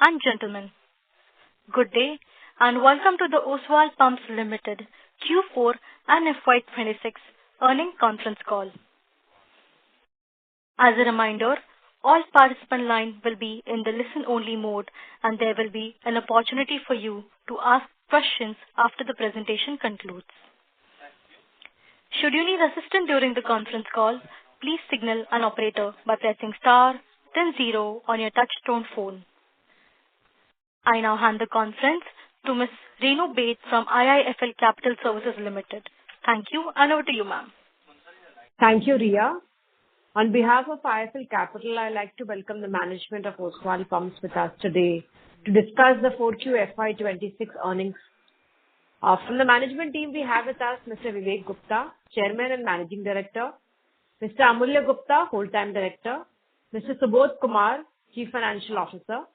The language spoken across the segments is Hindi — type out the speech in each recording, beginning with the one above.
and gentlemen, good day and welcome to the Oswal Pumps Limited Q4 and FY26 earnings conference call. As a reminder, all participant lines will be in the listen-only mode and there will be an opportunity for you to ask questions after the presentation concludes. Should you need assistance during the conference call, please signal an operator by pressing star, then 0 on your touch-tone phone. I now hand the conference to Ms. Renu Baid from IIFL Capital Services Limited. Thank you, and over to you, ma'am. Thank you, Ria. On behalf of IIFL Capital, I'd like to welcome the management of Oswal Pumps with us today to discuss the 4Q FY26 earnings. From the management team, we have with us Mr. Vivek Gupta, Chairman and Managing Director, Mr. Amulya Gupta, Whole-Time Director, Mr. Subodh Kumar, Chief Financial Officer,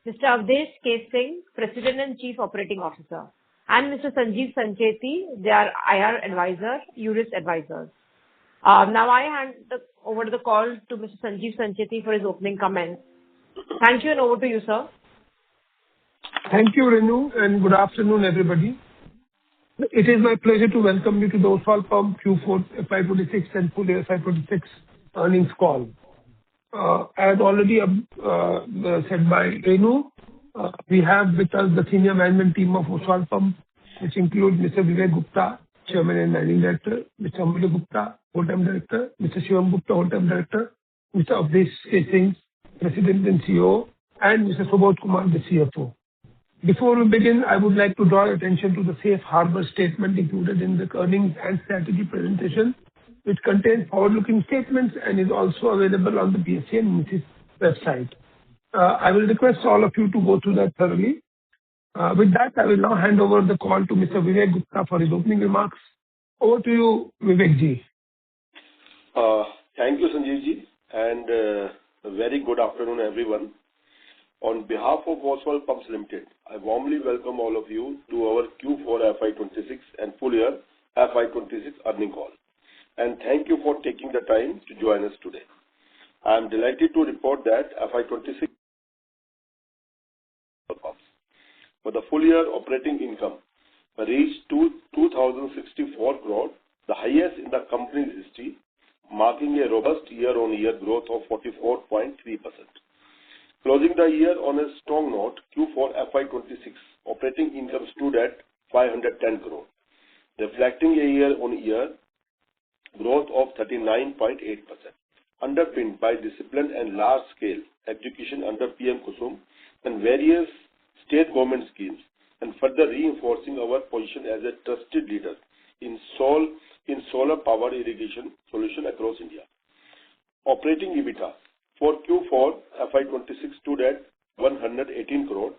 Mr. Avdesh K. Singh, President and Chief Operating Officer, and Mr. Sanjeev Sancheti, their IR Advisor, Urus Advisors. Now I hand over the call to Mr. Sanjeev Sancheti for his opening comments. Thank you and over to you, sir. Thank you, Renu, and good afternoon, everybody. It is my pleasure to welcome you to the Oswal Pump Q4 FY26 and full year FY26 earnings call. As already said by Renu, we have with us the senior management team of Oswal Pump, which includes Mr. Vivek Gupta, Chairman and Managing Director, Mr. Amulya Gupta, Whole-Time Director, Mr. Shivam Gupta, Whole-Time Director, Mr. Avdesh K. Singh, President and CEO, and Mr. Subodh Kumar, the CFO. Before we begin, I would like to draw your attention to the safe harbor statement included in the earnings and strategy presentation, which contains forward-looking statements and is also available on the BSE and NSE website. I will request all of you to go through that thoroughly. With that, I will now hand over the call to Mr. Vivek Gupta for his opening remarks. Over to you, Vivek ji. Thank you, Sanjeev ji, and a very good afternoon, everyone. On behalf of Oswal Pumps Limited, I warmly welcome all of you to our Q4 FY26 and full year FY26 earnings call. And thank you for taking the time to join us today. I am delighted to report that FY26 for the full year operating income reached to 2,064 crore, the highest in the company's history, marking a robust year-on-year growth of 44.3%. Closing the year on a strong note, Q4 FY26 operating income stood at 510 crore, reflecting a year-on-year growth of 39.8%, underpinned by disciplined and large-scale execution under PM Kusum and various state government schemes, and further reinforcing our position as a trusted leader in solar power irrigation solution across India. Operating EBITDA for Q4 FY26 stood at 118 crore,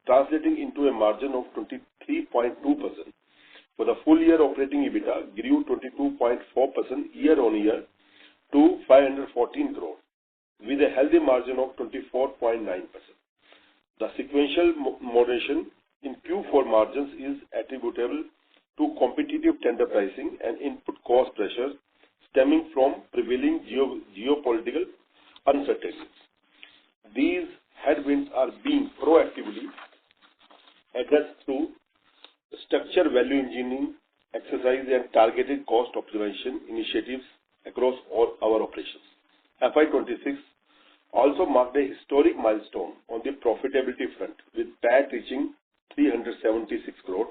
translating into a margin of 23.2%. For the full year, operating EBITDA grew 22.4% year-on-year to 514 crore, with a healthy margin of 24.9%. The sequential moderation in Q4 margins is attributable to competitive tender pricing and input cost pressures stemming from prevailing geopolitical uncertainties. These headwinds are being proactively addressed through structured value engineering exercise and targeted cost optimization initiatives across all our operations. FY26 also marked a historic milestone on the profitability front, with PAT reaching 376 crore,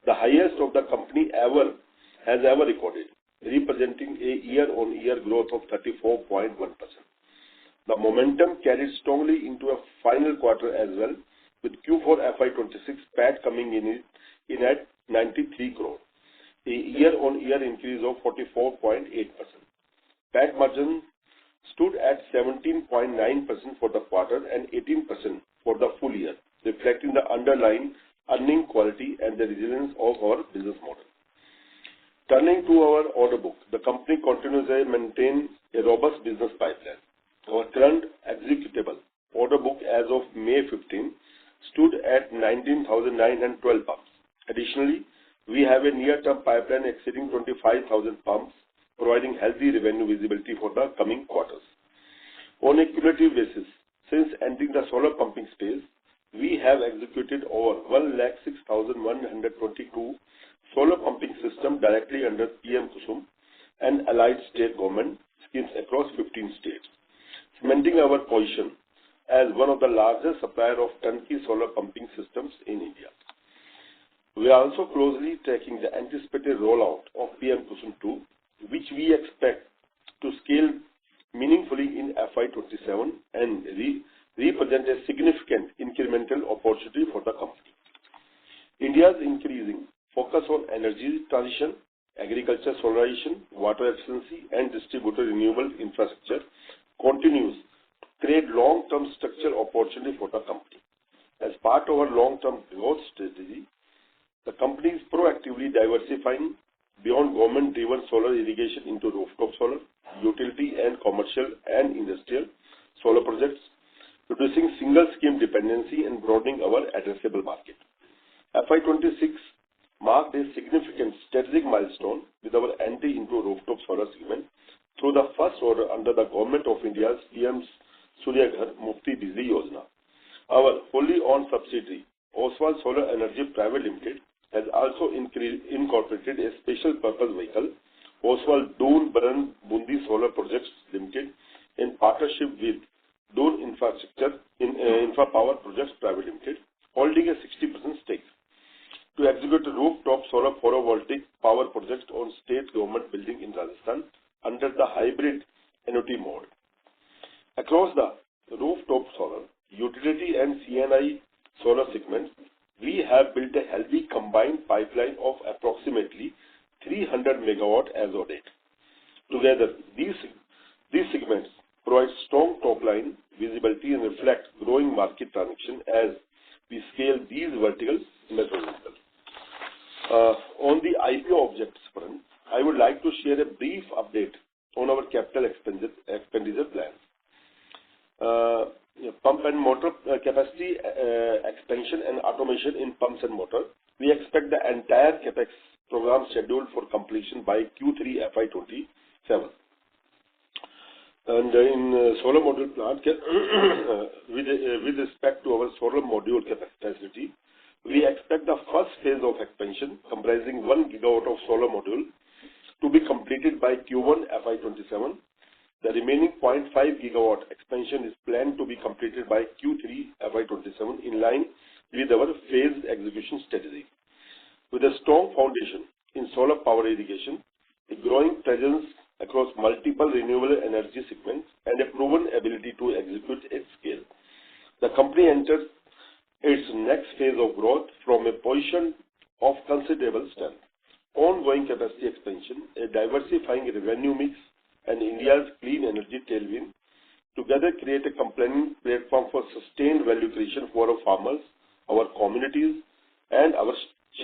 the highest of the company has ever recorded, representing a year-on-year growth of 34.1%. The momentum carried strongly into a final quarter as well, with Q4 FY26 PAT coming in at 93 crore, a year-on-year increase of 44.8%. PAT margin stood at 17.9% for the quarter and 18% for the full year, reflecting the underlying earning quality and the resilience of our business model. Turning to our order book, the company continues to maintain a robust business pipeline. Our current executable order book as of May 15 stood at 19,912 pumps. Additionally, we have a near-term pipeline exceeding 25,000 pumps, providing healthy revenue visibility for the coming quarters. On a cumulative basis, since entering the solar pumping space, we have executed over 106,122 solar pumping systems directly under PM Kusum and allied state government schemes across 15 states, cementing our position as one of the largest suppliers of turnkey solar pumping systems in India. We are also closely tracking the anticipated rollout of PM Kusum 2, which we expect to scale meaningfully in FY27 and represent a significant incremental opportunity for the company. India's increasing focus on energy transition, agriculture solarization, water efficiency, and distributed renewable infrastructure continues to create long-term structural opportunity for the company. As part of our long-term growth strategy, the company is proactively diversifying beyond government-driven solar irrigation into rooftop solar, utility and commercial and industrial solar projects, reducing single-scheme dependency and broadening our addressable market. FY26 marked a significant strategic milestone with our entry into rooftop solar segment through the first order under the Government of India's PM Surya Ghar Mufti Bijli Yojana. Our wholly owned subsidiary, Oswal Solar Energy Private Limited, has also incorporated a special purpose vehicle, Oswal Doon Baran Bundi Solar Projects Limited, in partnership with Doon Infra Power Projects Private Limited, holding a 60% stake, to execute a rooftop solar photovoltaic power project on state government building in Rajasthan under the hybrid annuity mode. Across the rooftop solar, utility and C&I solar segments, we have built a healthy combined pipeline of approximately 300 megawatt as of date. Together, these segments provide strong top-line visibility and reflect growing market traction as we scale these verticals methodically. On the IPO objectives front, I would like to share a brief update on our capital expenditure plans. Pump and motor capacity expansion and automation in pumps and motor. We expect the entire CapEx program scheduled for completion by Q3 FY27. And in solar module plant, with respect to our solar module capacity, we expect the first phase of expansion, comprising 1 gigawatt of solar module, to be completed by Q1 FY27. The remaining 0.5 gigawatt expansion is planned to be completed by Q3 FY27 in line with our phased execution strategy. With a strong foundation in solar power irrigation, a growing presence across multiple renewable energy segments, and a proven ability to execute at scale, the company enters its next phase of growth from a position of considerable strength. Ongoing capacity expansion, a diversifying revenue mix, and India's clean energy tailwind together create a compelling platform for sustained value creation for our farmers, our communities, and our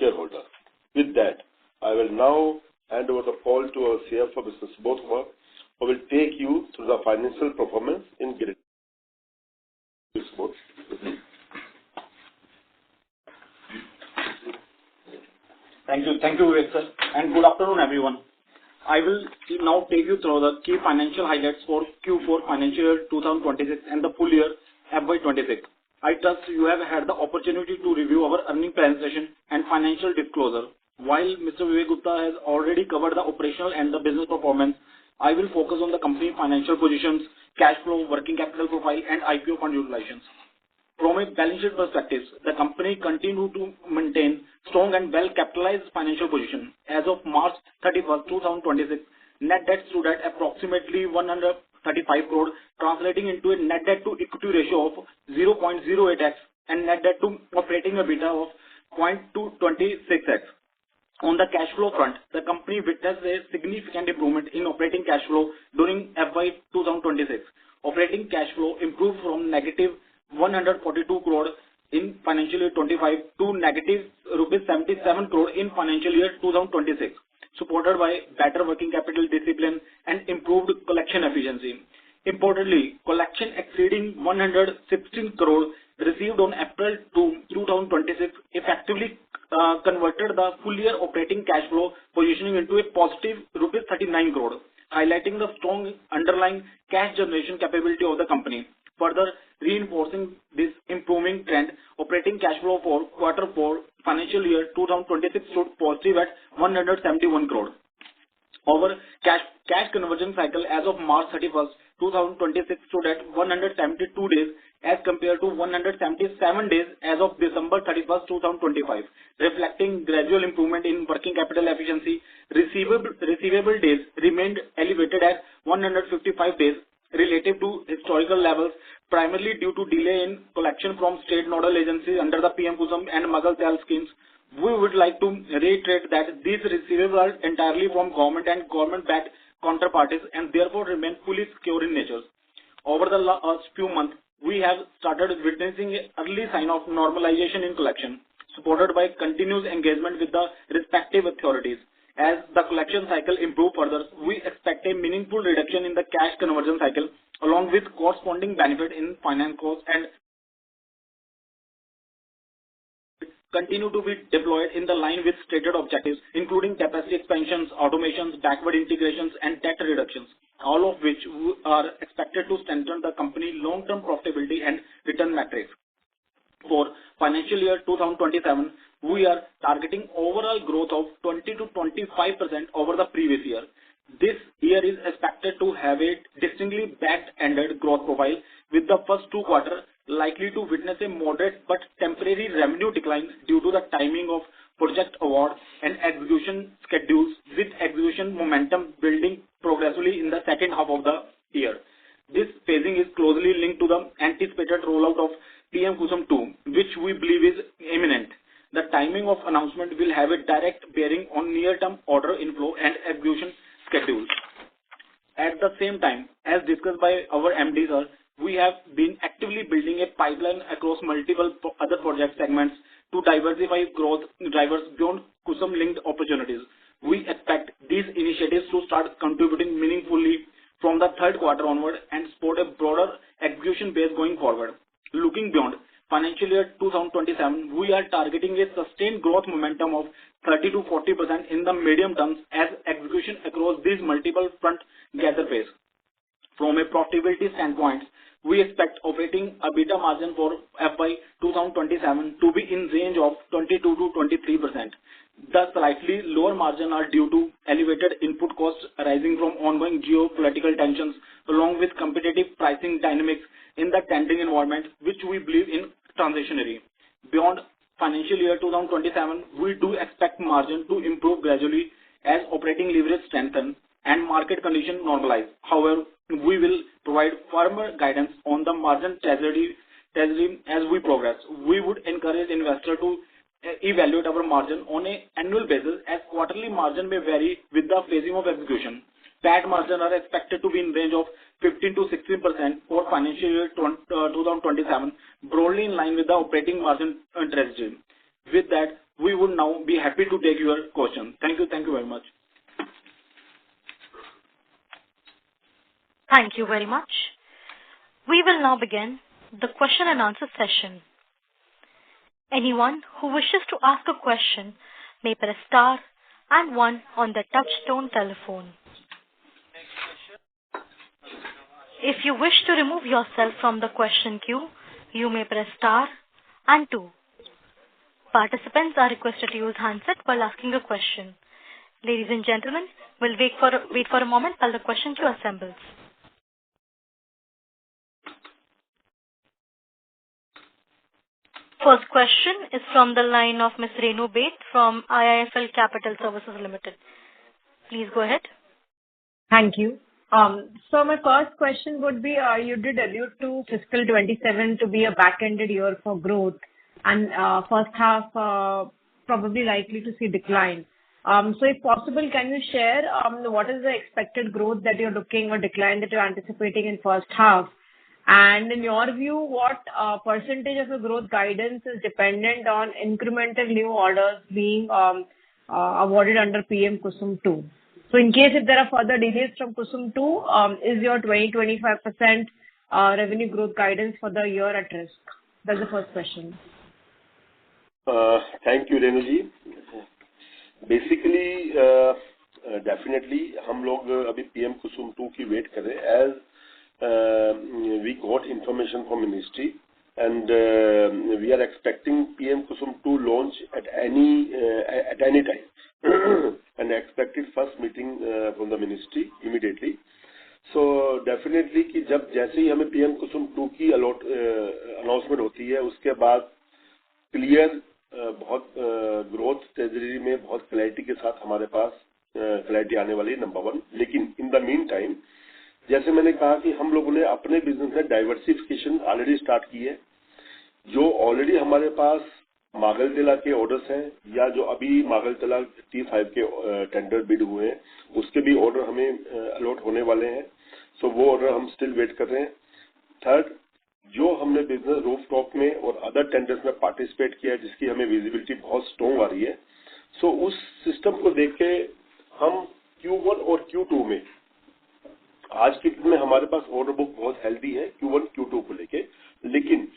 shareholders. With that, I will now hand over the call to our CFO, Mr. Subodh Kumar, who will take you through the financial performance in great detail. Thank you, Vivek sir, and good afternoon, everyone. I will now take you through the key financial highlights for Q4 financial year 2026 and the full year FY26. I trust you have had the opportunity to review our earnings presentation and financial disclosure. While Mr. Vivek Gupta has already covered the operational and the business performance, I will focus on the company financial positions, cash flow, working capital profile, and IPO fund utilizations. From a balance sheet perspective, the company continued to maintain strong and well-capitalized financial position. As of March 31, 2026, net debt stood at approximately 135 crore, translating into a net debt to equity ratio of 0.08x and net debt to operating EBITDA of 0.226x. On the cash flow front, the company witnessed a significant improvement in operating cash flow during FY 2026. Operating cash flow improved from negative 142 crore in financial year 25 to negative rupees 77 crore in financial year 2026, supported by better working capital discipline and improved collection efficiency. Importantly, collection exceeding 116 crore received on April 2, 2026 effectively converted the full year operating cash flow positioning into a positive rupees 39 crore, highlighting the strong underlying cash generation capability of the company. Further reinforcing this improving trend, operating cash flow for quarter 4 financial year 2026 stood positive at 171 crore. Our cash conversion cycle as of March 31st, 2026 stood at 172 days as compared to 177 days as of December 31st, 2025, reflecting gradual improvement in working capital efficiency. Receivable days remained elevated at 155 days relative to historical levels, primarily due to delay in collection from state nodal agencies under the PM Kusum and Magal Dal schemes. We would like to reiterate that these receivables are entirely from government and government-backed counterparties and therefore remain fully secure in nature. Over the last few months, we have started witnessing an early sign of normalization in collection, supported by continuous engagement with the respective authorities. As the collection cycle improves further, we expect a meaningful reduction in the cash conversion cycle, along with corresponding benefit in finance costs, and continue to be deployed in the line with stated objectives, including capacity expansions, automations, backward integrations, and debt reductions, all of which are expected to strengthen the company's long-term profitability and return metrics. For financial year 2027, we are targeting overall growth of 20 to 25% over the previous year. This year is expected to have a distinctly back-ended growth profile, with the first 2 quarters likely to witness a moderate but temporary revenue decline due to the timing of project award and execution schedules, with execution momentum building progressively in the second half of the year. This phasing is closely linked to the anticipated rollout of PM Kusum 2, which we believe is imminent. The timing of announcement will have a direct bearing on near-term order inflow and execution schedules. At the same time, as discussed by our MD sir, we have been actively building a pipeline across multiple other project segments to diversify growth drivers beyond Kusum-linked opportunities. We expect these initiatives to start contributing meaningfully from the third quarter onward and support a broader execution base going forward. Looking beyond financial year 2027, we are targeting a sustained growth momentum of 30 to 40% in the medium terms as execution across these multiple fronts gather pace. From a profitability standpoint, we expect operating EBITDA margin for FY 2027 to be in range of 22 to 23%. The slightly lower margin are due to elevated input costs arising from ongoing geopolitical tensions, along with competitive pricing dynamics in the tendering environment, which we believe in transitionary. Beyond financial year 2027, we do expect margin to improve gradually as operating leverage strengthens and market conditions normalize. However, we will provide firmer guidance on the margin trajectory as we progress. We would encourage investors to evaluate our margin on an annual basis, as quarterly margin may vary with the phasing of execution. PAT margin are expected to be in range of 15 to 16% for financial year 2027, broadly in line with the operating margin trajectory. With that, we would now be happy to take your questions. Thank you very much. Thank you very much. We will now begin the question and answer session. Anyone who wishes to ask a question may press star and 1 on the touch-tone telephone. If you wish to remove yourself from the question queue, you may press star and 2. Participants are requested to use handset while asking a question. Ladies and gentlemen, we'll wait for a moment while the question queue assembles. First question is from the line of Ms. Renu Baid from IIFL Capital Services Limited. Please go ahead. Thank you. So my first question would be, you did allude to fiscal 27 to be a back-ended year for growth, and first half probably likely to see decline. So if possible, can you share what is the expected growth that you're looking or decline that you're anticipating in first half? And in your view, what percentage of the growth guidance is dependent on incremental new orders being awarded under PM Kusum 2? So in case if there are further delays from Kusum 2, is your 20-25% revenue growth guidance for the year at risk? That's the first question. Thank you, Renuji. Basically, definitely, हम लोग अभी PM Kusum 2 की wait कर रहे हैं. As we got information from ministry, and we are expecting investment होती है, उसके बाद क्लियर बहुत ग्रोथ ट्रेजरी में बहुत क्लैरिटी के साथ हमारे पास क्लैरिटी आने वाली है, नंबर 1। लेकिन इन द मीन टाइम जैसे मैंने कहा कि हम लोगों ने अपने बिजनेस में डाइवर्सिफिकेशन ऑलरेडी स्टार्ट की है। जो ऑलरेडी हमारे पास मागलतेला के ऑर्डर्स हैं या जो अभी मागलतेला T5 के टेंडर बिड हुए हैं, उसके भी ऑर्डर हमें अलॉट होने वाले हैं। सो वो ऑर्डर हम स्टिल वेट कर रहे हैं। थर्ड, जो हमने बिजनेस रूफटॉप में और अदर टेंडर्स में पार्टिसिपेट किया है, जिसकी हमें विजिबिलिटी बहुत स्ट्रॉन्ग आ रही है, सो उस सिस्टम को देख के हम Q1 और Q2 में आज के दिन में हमारे पास ऑर्डर बुक बहुत हेल्दी है Q1 Q2 को लेके। लेकिन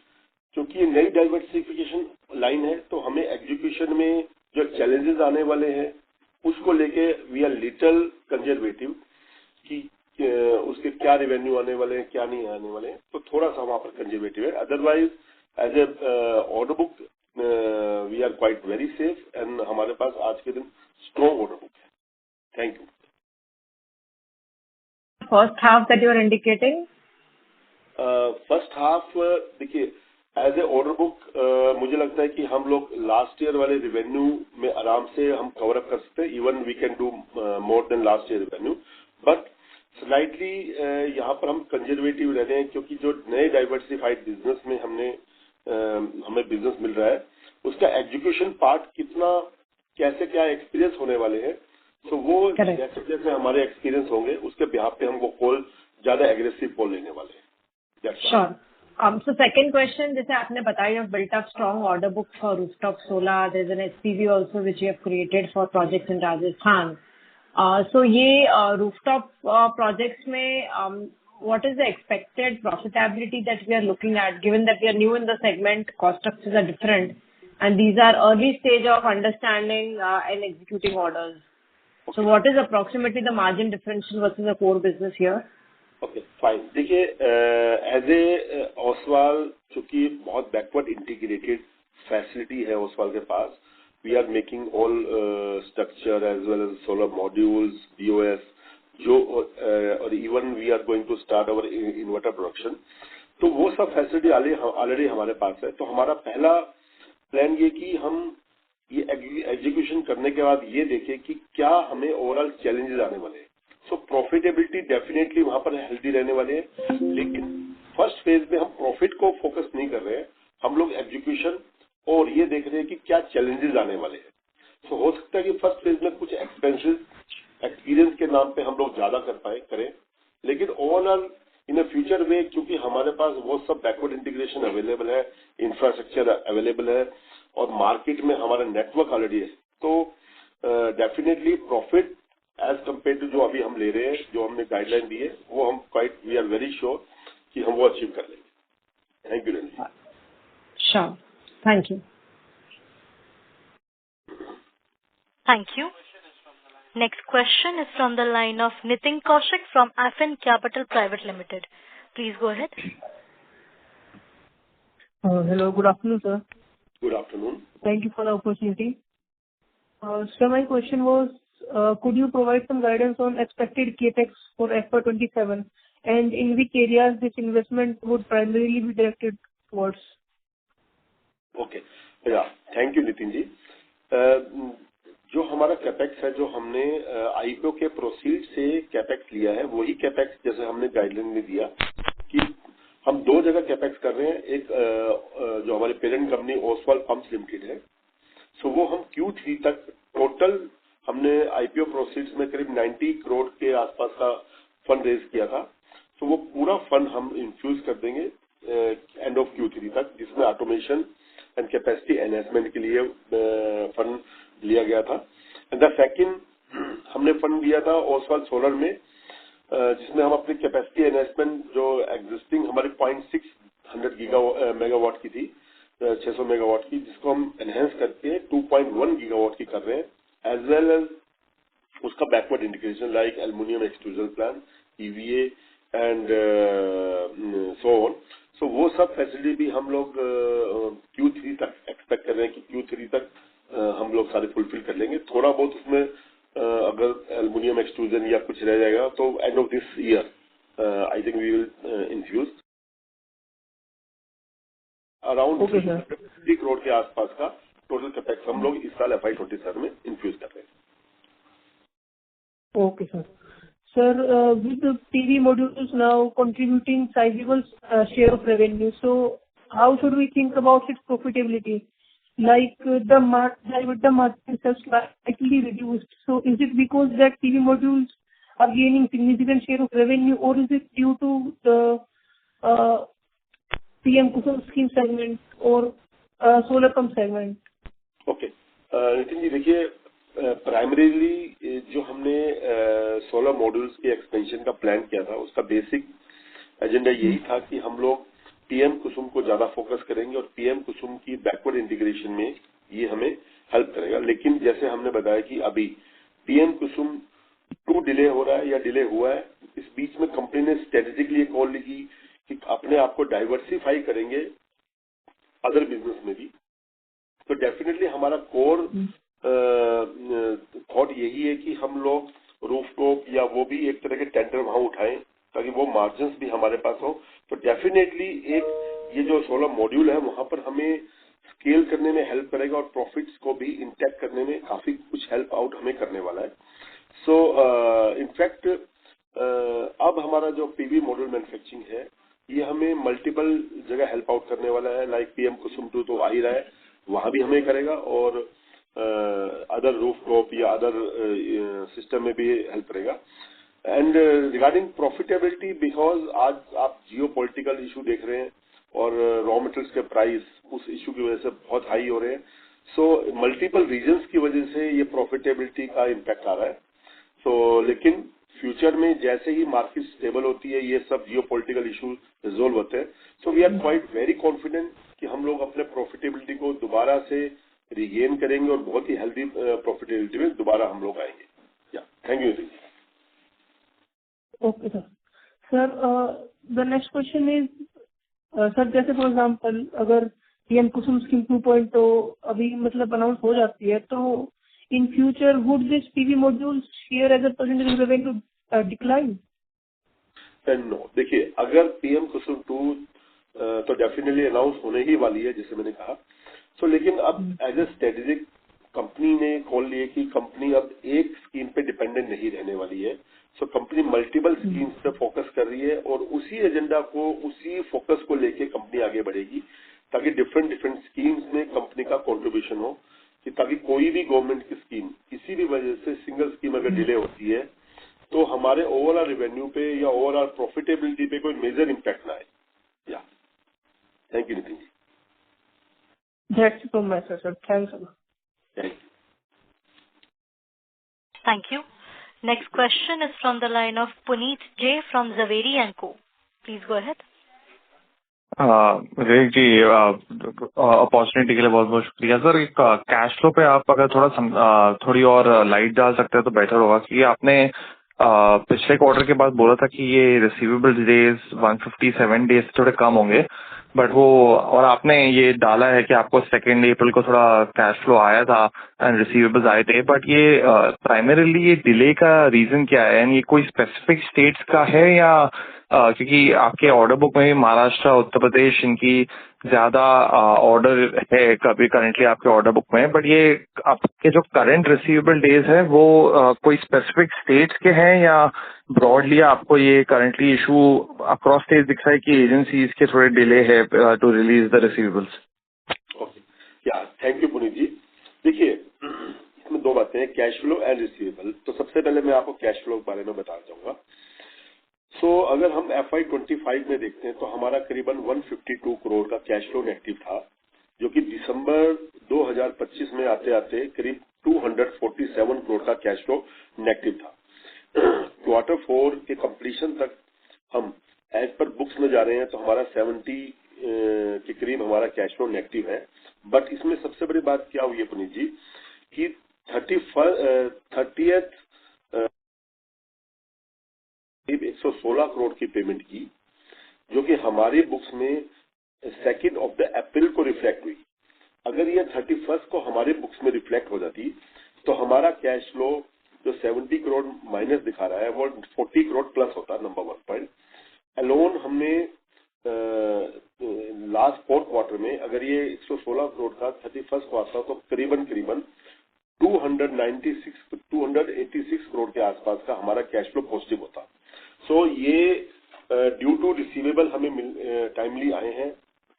क्योंकि ये नई डाइवर्सिफिकेशन लाइन है, तो हमें एग्जीक्यूशन में जो चैलेंजेस आने वाले हैं उसको लेके वी आर लिटिल कंजर्वेटिव कि उसके क्या रेवेन्यू आने वाले हैं, क्या नहीं आने वाले हैं, तो थोड़ा सा वहां पर कंजर्वेटिव है। Otherwise as a order book we are quite very safe and हमारे पास आज के दिन स्ट्रॉन्ग ऑर्डर बुक है। Thank you. First half that you are indicating? First half देखिए, एज ए ऑर्डर बुक मुझे लगता है कि हम लोग लास्ट ईयर वाले रिवेन्यू में आराम से हम कवर अप कर सकते हैं। Even we can do more than last year revenue, but slightly यहाँ पर हम कंजर्वेटिव रह रहे हैं, क्योंकि जो नए डाइवर्सिफाइड बिजनेस में हमें बिजनेस मिल रहा है, उसका एग्जीक्यूशन पार्ट कितना कैसे क्या एक्सपीरियंस होने वाले हैं, तो वो जैसे जैसे हमारे एक्सपीरियंस होंगे उसके बिहाफ पे हम वो कॉल ज्यादा एग्रेसिव कॉल लेने वाले हैं। Sure. So second question, जैसे आपने बताया, you have built up strong order book for rooftop solar. There's an SPV also which you have created for projects in Rajasthan. So ये rooftop projects में what is the expected profitability that we are looking at, given that we are new in the segment, cost structures are different, and these are early stage of understanding and executing orders. So what is approximately the margin differential versus the core business here? Okay fine. देखिए, एज ए ओसवाल, चूंकि बहुत बैकवर्ड इंटीग्रेटेड फैसिलिटी है ओसवाल के पास, we are making all structure as well as solar modules, BOS, जो और even we are going to start our inverter production. तो वो सब फैसिलिटी ऑलरेडी हमारे पास है। तो हमारा पहला प्लान ये कि हम ये एग्जीक्यूशन करने के बाद ये देखें कि क्या हमें ओवरऑल चैलेंजेस आने वाले हैं। सो प्रॉफिटेबिलिटी डेफिनेटली वहां पर हेल्दी रहने वाले हैं, लेकिन फर्स्ट फेज में हम प्रॉफिट को फोकस नहीं कर रहे हैं, हम लोग एग्जीक्यूशन और ये देख रहे हैं कि क्या चैलेंजेस आने वाले हैं। सो हो सकता है कि फर्स्ट फेज में कुछ एक्सपेंसेस एक्सपीरियंस के नाम पे हम लोग ज्यादा करें, लेकिन ओवरऑल इन फ्यूचर में क्योंकि हमारे पास वो सब बैकवर्ड इंटीग्रेशन अवेलेबल है, इंफ्रास्ट्रक्चर अवेलेबल है और मार्केट में हमारा नेटवर्क ऑलरेडी है, तो definitely profit as compare to जो अभी हम ले रहे हैं, जो हमने गाइडलाइन दी है, वो हम quite we are very sure कि हम वो अचीव कर लेंगे। Thank you Renu. Sure. Thank you. Thank you. Next question is from the line of Nitin Kaushik from Affin Capital Private Limited. Please go ahead. Hello, good afternoon, sir. Good afternoon. Thank you for the opportunity. Sir, my question was, could you provide some guidance on expected capex for FY27 and in which areas this investment would primarily be directed towards? Okay. Yeah. Thank you, Nitin ji. जो हमारा कैपेक्स है, जो हमने आईपीओ के प्रोसीड से कैपेक्स लिया है, वही कैपेक्स जैसे हमने गाइडलाइन में दिया कि हम दो जगह कैपेक्स कर रहे हैं। एक जो हमारी parent company Oswal pumps limited है, सो वो हम Q3 तक टोटल हमने आईपीओ प्रोसीड्स में करीब 90 करोड़ के आसपास का फंड रेज किया था। तो वो पूरा फंड हम इन्फ्यूज कर देंगे एंड ऑफ Q3 तक, जिसमें ऑटोमेशन एंड कैपेसिटी एनहेंसमेंट के लिए फंड लिया गया था। एंड द सेकंड हमने फंड लिया था ओसवाल सोलर में, जिसमें हम अपनी कैपेसिटी एनहेंसमेंट जो एग्जिस्टिंग हमारी 0.6 मेगावाट की थी, 600 मेगावाट की, जिसको हम एनहेंस करके 2.1 गीगावाट की कर रहे हैं, एज वेल एज उसका backward integration like aluminium extrusion plant, EVA and so on. So वो सब फैसिलिटी भी हम लोग Q3 तक एक्सपेक्ट कर रहे हैं कि Q3 तक हम लोग सारे फुलफिल कर लेंगे। थोड़ा बहुत उसमें अगर एल्युमिनियम एक्सट्रूजन या कुछ रह जाएगा तो end of this year I think we will infuse. Around Okay, sir. 350 crore के आसपास का टोटल कैपेक्स हम लोग इस साल FY27 में इन्फ्यूज कर रहे हैं। Okay, sir. Sir, with the PV modules now contributing sizable share of revenue, so how should we think about its profitability? Like, the margins have slightly reduced. So is it because that PV modules are gaining significant share of revenue, or is it due to the PM Kusum scheme segment or solar pump segment? Okay, Nitin ji देखिए, प्राइमरीली जो हमने सोलर मॉड्यूल्स के एक्सपेंशन का प्लान किया था, उसका बेसिक एजेंडा यही था कि हम लोग पीएम कुसुम को ज्यादा फोकस करेंगे और पीएम कुसुम की बैकवर्ड इंटीग्रेशन में ये हमें हेल्प करेगा। लेकिन जैसे हमने बताया कि अभी पीएम कुसुम 2 डिले हो रहा है या डिले हुआ है, इस बीच में कंपनी ने स्ट्रेटेजिकली कॉल ली कि अपने आप को डाइवर्सिफाई करेंगे अदर बिजनेस में भी। तो डेफिनेटली हमारा कोर थॉट यही है कि हम लोग रूफटॉप या वो भी एक तरह के टेंडर वहां उठाएं ताकि वो मार्जिन्स भी हमारे पास हो। तो डेफिनेटली एक ये जो सोलर मॉड्यूल है वहां पर हमें स्केल करने में हेल्प करेगा और प्रॉफिट्स को भी इंटैक्ट करने में काफी कुछ हेल्प आउट हमें करने वाला है। सो इनफैक्ट अब हमारा जो पीवी मॉड्यूल मैन्युफैक्चरिंग है ये हमें मल्टीपल जगह हेल्प आउट करने वाला है। लाइक पीएम कुसुम 2 तो आ ही रहा है, वहां भी हमें करेगा और अदर रूफटॉप या अदर सिस्टम में भी हेल्प करेगा। एंड रिगार्डिंग प्रॉफिटेबिलिटी, बिकॉज आज आप जियो पॉलिटिकल इशू देख रहे हैं और रॉ मटेरियल्स के प्राइस उस इशू की वजह से बहुत हाई हो रहे हैं। सो मल्टीपल रीजंस की वजह से ये प्रॉफिटेबिलिटी का इम्पैक्ट आ रहा है। सो लेकिन फ्यूचर में जैसे ही मार्केट स्टेबल होती है, ये सब जियो पॉलिटिकल इशू रिजोल्व होते हैं, so we are quite very confident कि हम लोग अपने प्रॉफिटेबिलिटी को दोबारा से रिगेन करेंगे और बहुत ही हेल्दी प्रॉफिटेबिलिटी में दोबारा हम लोग आएंगे। Yeah thank you. Okay, sir. Sir, the next question is, sir, जैसे फॉर एग्जाम्पल अगर पीएम कुसुम स्कीम 2.0 अभी मतलब अनाउंस हो जाती है, तो in future would this PV module share as a percentage of revenue decline? No, देखिए अगर पीएम कुसुम 2 तो डेफिनेटली अनाउंस होने ही वाली है जैसे मैंने कहा। सो लेकिन अब एज ए स्ट्रेटेजिक कंपनी ने कॉल लिया कि कंपनी अब एक स्कीम पे डिपेंडेंट नहीं रहने वाली है। सो कंपनी मल्टीपल स्कीम्स पे फोकस कर रही है और उसी एजेंडा को, उसी फोकस को लेके कंपनी आगे बढ़ेगी ताकि डिफरेंट स्कीम्स में कंपनी का कंट्रीब्यूशन हो, कि ताकि कोई भी गवर्नमेंट की स्कीम किसी भी वजह से सिंगल स्कीम अगर डिले होती है तो हमारे ओवरऑल रेवेन्यू पे या ओवरऑल प्रॉफिटेबिलिटी पे कोई मेजर इम्पैक्ट ना आए। Yeah thank you Nitin ji. That's it from my side, sir. Thanks a lot. Thank you. Thank you. Next question is from the line of Puneet J from Zaveri & Co. Please go ahead. Vivek ji, opportunity के लिए बहुत बहुत शुक्रिया। सर, एक कैश फ्लो पे आप अगर थोड़ी और लाइट डाल सकते हैं तो बेटर होगा, कि आपने पिछले क्वार्टर के बाद बोला था कि ये रिसीवेबल डेज 157 डेज थोड़े कम होंगे, बट वो, और आपने ये डाला है कि आपको 2 अप्रैल को थोड़ा कैश फ्लो आया था एंड रिसीवेबल्स आए थे, बट ये प्राइमरीली ये डिले का रीजन क्या है? एंड ये कोई स्पेसिफिक स्टेट्स का है या क्योंकि आपके ऑर्डर बुक में महाराष्ट्र, उत्तर प्रदेश, इनकी ज्यादा ऑर्डर है कभी करंटली आपके ऑर्डर बुक में, बट ये आपके जो करंट रिसीवेबल डेज है वो कोई स्पेसिफिक स्टेट्स के हैं या ब्रॉडली आपको ये करंटली इशू अक्रॉस स्टेट दिख रहा है कि एजेंसीज के थोड़े डिले है to release the receivables? Okay, yeah thank you Puneet ji. देखिए इसमें 2 बातें हैं, कैश फ्लो एंड रिसीवेबल। तो सबसे पहले मैं आपको कैश फ्लो के बारे में बताना चाहूंगा। सो अगर हम FY25 में देखते हैं तो हमारा करीबन 152 करोड़ का कैश फ्लो नेगेटिव था, जो कि दिसंबर 2025 में आते आते करीब 247 करोड़ का कैश फ्लो नेगेटिव था। क्वार्टर 4 के कंप्लीशन तक हम एज पर बुक्स में जा रहे हैं तो हमारा 70 के करीब हमारा कैश फ्लो नेगेटिव है। बट इसमें सबसे बड़ी बात क्या हुई है पुनीत जी कि 30th 116 करोड़ की पेमेंट की, जो कि हमारी बुक्स में 2 अप्रैल को रिफ्लेक्ट हुई। अगर ये 31 को हमारे बुक्स में रिफ्लेक्ट हो जाती तो हमारा कैश फ्लो जो 70 करोड़ माइनस दिखा रहा है वो 40 करोड़ प्लस होता। नंबर 1 पॉइंट अलोन हमने लास्ट 4th क्वार्टर में अगर ये 116 करोड़ का 31st को आता तो करीबन 286 करोड़ के आसपास का हमारा कैश फ्लो पॉजिटिव होता। सो ये ड्यू टू रिसीवेबल हमें टाइमली आए हैं,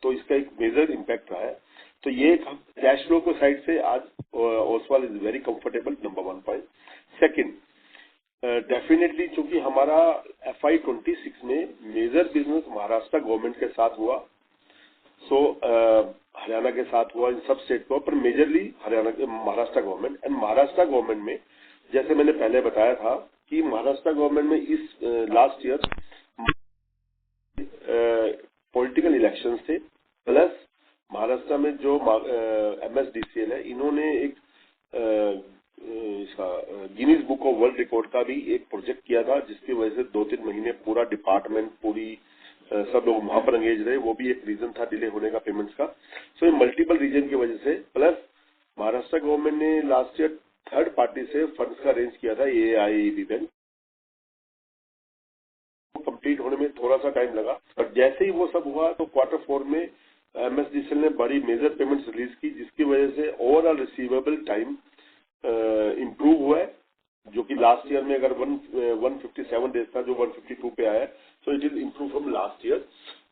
तो इसका एक मेजर इम्पैक्ट रहा है। तो ये कैश फ्लो को साइड से आज Oswal is very comfortable, number 1 point. Second, definitely चूंकि हमारा FY26 में मेजर बिजनेस महाराष्ट्र गवर्नमेंट के साथ हुआ, सो हरियाणा के साथ हुआ, इन सब स्टेट को, पर majorly Maharashtra government. And Maharashtra government में जैसे मैंने पहले बताया था कि महाराष्ट्र गवर्नमेंट में इस लास्ट ईयर पॉलिटिकल इलेक्शंस थे, प्लस महाराष्ट्र में जो MSDCL है, इन्होंने एक इसका Guinness book of world record का भी एक प्रोजेक्ट किया था, जिसकी वजह से 2-3 महीने पूरा डिपार्टमेंट, पूरी सब लोग वहां पर एंगेज रहे। वो भी एक रीजन था डिले होने का पेमेंट्स का। सो ये मल्टीपल रीजन की वजह से, प्लस महाराष्ट्र गवर्नमेंट ने लास्ट ईयर थर्ड पार्टी से फंड्स का अरेंज किया था, AIIB बैंक, कंप्लीट होने में थोड़ा सा टाइम लगा। बट जैसे ही वो सब हुआ तो Q4 में MSDCL ने बड़ी मेजर पेमेंट्स रिलीज की, जिसकी वजह से ओवरऑल रिसीवेबल टाइम इम्प्रूव हुआ है, जो कि लास्ट ईयर में अगर 157 डेज था, जो 152 पे आया है। So it is improve from last year.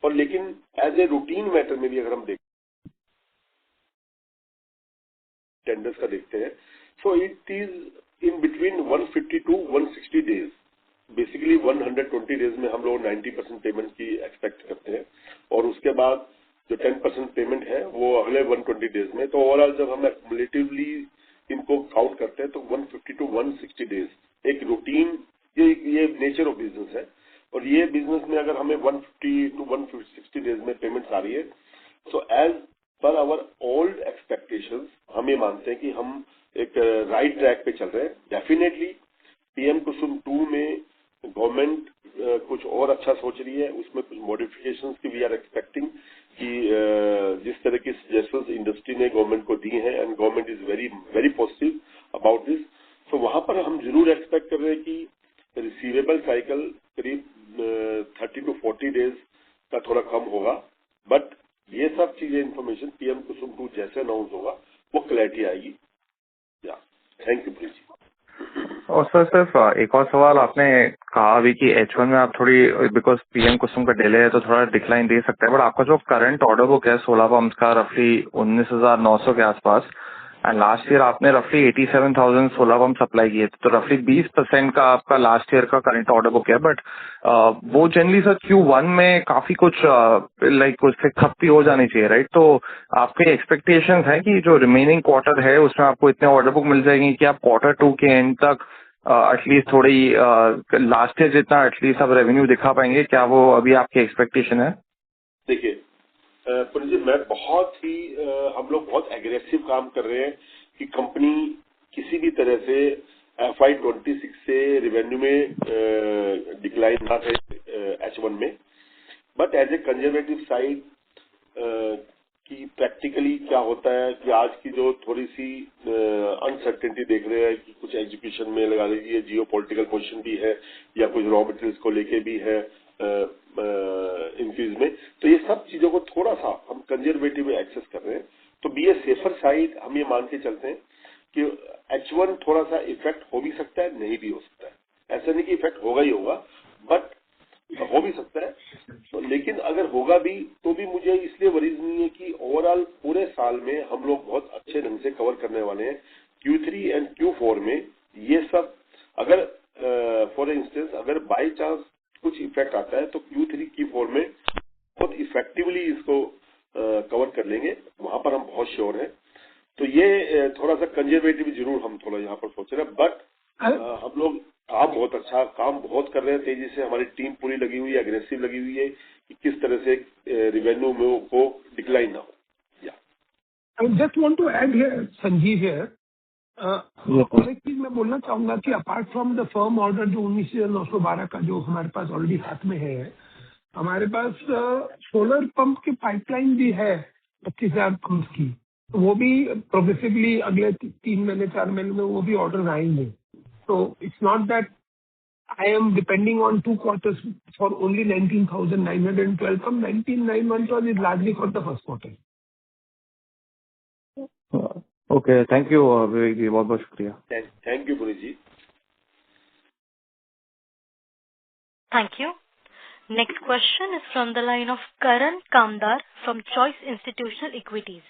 और लेकिन एज ए रूटीन मैटर में भी अगर हम टेंडर्स का देखते हैं, so it is in between 150 to 160 days. Basically 120 days में हम लोग 90% पेमेंट की एक्सपेक्ट करते हैं, और उसके बाद जो 10% पेमेंट है वो अगले 120 डेज में। तो ओवरऑल जब हम एक्युमुलेटिवली इनको काउंट करते हैं तो 150 to 160 डेज एक रूटीन, ये नेचर ऑफ बिजनेस है। और ये बिजनेस में अगर हमें 150 to 160 डेज में पेमेंट्स आ रही है, so as per our old expectations हम ये मानते हैं कि हम एक राइट ट्रैक पे चल रहे हैं। डेफिनेटली PM कुसुम 2 में गवर्नमेंट कुछ और अच्छा सोच रही है, उसमें कुछ मॉडिफिकेशंस की वी आर एक्सपेक्टिंग कि जिस तरह की सजेशंस इंडस्ट्री ने गवर्नमेंट को दी हैं, and government is very very positive about this. So वहां पर हम जरूर एक्सपेक्ट कर रहे हैं कि रिसीवेबल साइकिल करीब 30 to 40 डेज का थोड़ा कम होगा। बट ये सब चीजें इंफॉर्मेशन PM कुसुम 2 जैसे अनाउंस होगा वो क्लैरिटी आएगी। या थैंक यू प्लीज। और सर सिर्फ एक और सवाल, आपने कहा अभी कि H1 में आप थोड़ी, बिकॉज PM कुसुम का डिले है तो थोड़ा डिक्लाइन दे सकते हैं, बट आपका जो करंट ऑर्डर बुक है 16 पंप्स का रफली 19,900 के आसपास, एंड लास्ट ईयर आपने रफली 87,000 16 पंप सप्लाई किए थे, तो रफली 20% का आपका लास्ट ईयर का करंट ऑर्डर बुक है। बट वो जनरली सर Q1 में काफी कुछ लाइक उससे खपती हो जानी चाहिए, राइट? तो आपके एक्सपेक्टेशंस है कि जो रिमेनिंग क्वार्टर है उसमें आपको इतने ऑर्डर बुक मिल जाएंगे कि आप Q2 के एंड तक एटलीस्ट थोड़ी लास्ट ईयर जितना एटलीस्ट आप रेवेन्यू दिखा पाएंगे? क्या वो अभी आपकी एक्सपेक्टेशन है? देखिए पुनीत जी, मैं बहुत ही हम लोग बहुत एग्रेसिव काम कर रहे हैं कि कंपनी किसी भी तरह से FY26 से रेवेन्यू में डिक्लाइन ना करे H1 में। But as a conservative side कि प्रैक्टिकली क्या होता है कि आज की जो थोड़ी सी अनसर्टेनिटी देख रहे हैं कि कुछ एजुकेशन में लगा लीजिए जियो पॉलिटिकल पोजिशन भी है, या कुछ रॉ मटेरियल्स को लेके भी है इंक्रीज में, तो ये सब चीजों को थोड़ा सा हम कंजर्वेटिव में एक्सेस कर रहे हैं। तो बी ए सेफर साइड हम ये मान के चलते हैं कि H1 थोड़ा सा इफेक्ट हो भी सकता है, नहीं भी हो सकता है। ऐसा नहीं कि इफेक्ट होगा ही होगा, बट हो भी सकता है। तो लेकिन अगर होगा भी तो भी मुझे इसलिए वरीज नहीं है कि ओवरऑल पूरे साल में हम लोग बहुत अच्छे ढंग से कवर करने वाले हैं। Q3 एंड Q4 में ये सब अगर फॉर इंस्टेंस अगर बाई चांस कुछ इफेक्ट आता है तो Q3 Q4 में बहुत इफेक्टिवली इसको कवर कर लेंगे, वहां पर हम बहुत श्योर हैं। तो ये थोड़ा सा कंजर्वेटिव जरूर हम थोड़ा यहाँ पर सोच रहे हैं, बट हम लोग काम बहुत कर रहे हैं तेजी से। हमारी टीम पूरी लगी हुई है, अग्रेसिव लगी हुई है कि किस तरह से रिवेन्यू में को डिक्लाइन ना हो। I just want to add here, Sanjeev here. और एक चीज मैं बोलना चाहूंगा कि apart from the firm order जो 19,912 का जो हमारे पास ऑलरेडी हाथ में है, हमारे पास सोलर पंप की पाइपलाइन भी है 25,000 पंप की। तो वो भी प्रोग्रेसिवली अगले 3 महीने 4 महीने में वो भी ऑर्डर आएंगे। तो it's not that I am depending on 2 quarters for only 19,912 pump. 19,912 is largely for the first quarter. Okay, thank you Vivek ji, बहुत बहुत शुक्रिया। Thank you Puneet ji. Thank you. Next question is from the line of Karan Kamdar from Choice Institutional Equities.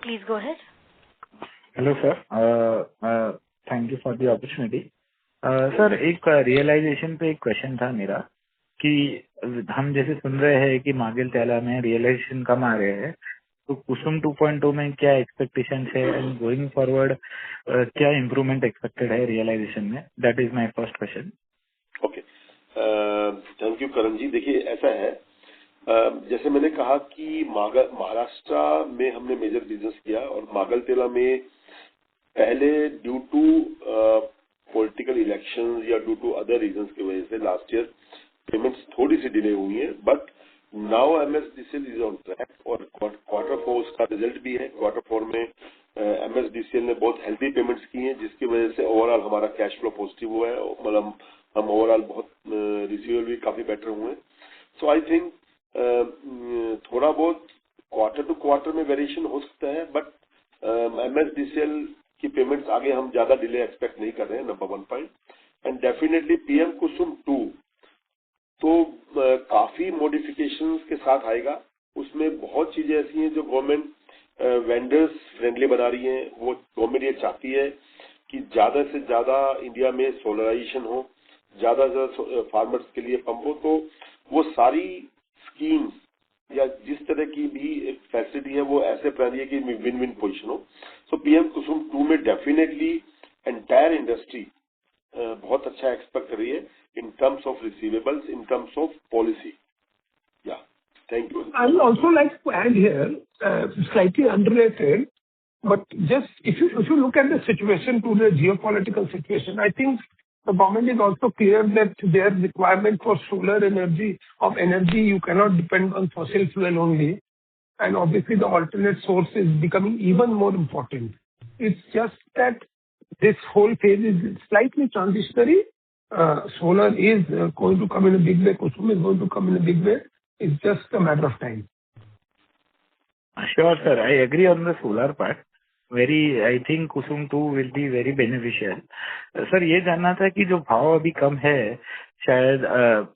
Please go ahead. Hello sir, thank you for the opportunity. Sir, एक रियलाइजेशन पे एक क्वेश्चन था मेरा कि हम जैसे सुन रहे हैं कि मागिल त्याला में रियलाइजेशन कम आ रहे हैं, तो कुसुम 2.0 में क्या एक्सपेक्टेशन है एंड गोइंग फॉरवर्ड क्या इम्प्रूवमेंट एक्सपेक्टेड है रियलाइजेशन में? That is my first question. Okay, thank you Karan ji. देखिए ऐसा है, जैसे मैंने कहा कि महाराष्ट्र में हमने मेजर बिजनेस किया और मागलतेला में पहले ड्यू टू पॉलिटिकल इलेक्शंस या ड्यू टू अदर रीजंस की वजह से लास्ट ईयर पेमेंट्स थोड़ी सी डिले हुई है, but now MSDCL is on track और क्वार्टर 4 उसका रिजल्ट भी है। क्वार्टर 4 में एमएसडीसीएल ने बहुत हेल्दी पेमेंट्स की हैं, जिसकी वजह से ओवरऑल हमारा कैश फ्लो पॉजिटिव हुआ है, मतलब हम ओवरऑल बहुत रिसीवेबल भी काफी बेटर हुए हैं। सो आई थिंक थोड़ा बहुत क्वार्टर टू क्वार्टर में वेरिएशन हो सकता है, बट एमएसडीसीएल की पेमेंट्स आगे हम ज्यादा डिले एक्सपेक्ट नहीं कर रहे हैं, number 1 point. And definitely PM Kusum 2 तो काफी मॉडिफिकेशंस के साथ आएगा। उसमें बहुत चीजें ऐसी हैं जो गवर्नमेंट वेंडर्स फ्रेंडली बना रही है। वो गवर्नमेंट ये चाहती है कि ज्यादा से ज्यादा इंडिया में सोलराइजेशन हो, ज्यादा से ज्यादा फार्मर्स के लिए पंप हो, तो वो सारी स्कीम्स या जिस तरह की भी एक फैसिलिटी है वो ऐसे बना रही है कि विन विन पोजिशन हो। सो पीएम कुसुम 2 में डेफिनेटली एंटायर इंडस्ट्री बहुत अच्छा एक्सपेक्ट कर रही है in terms of receivables, in terms of policy. Yeah. Thank you. I would also like to add here, slightly unrelated, but just if you look at the situation to the geopolitical situation, I think the government is also clear that their requirement for solar energy, you cannot depend on fossil fuel only, and obviously the alternate source is becoming even more important. It's just that this whole phase is slightly transitionary. Solar is going to come in a big way. Kusum is going to come in a big way. It's just a matter of time. Sure, sir. I agree on the solar part. I think Kusum 2 will be very beneficial. Sir, ये जानना था कि जो भाव अभी कम है शायद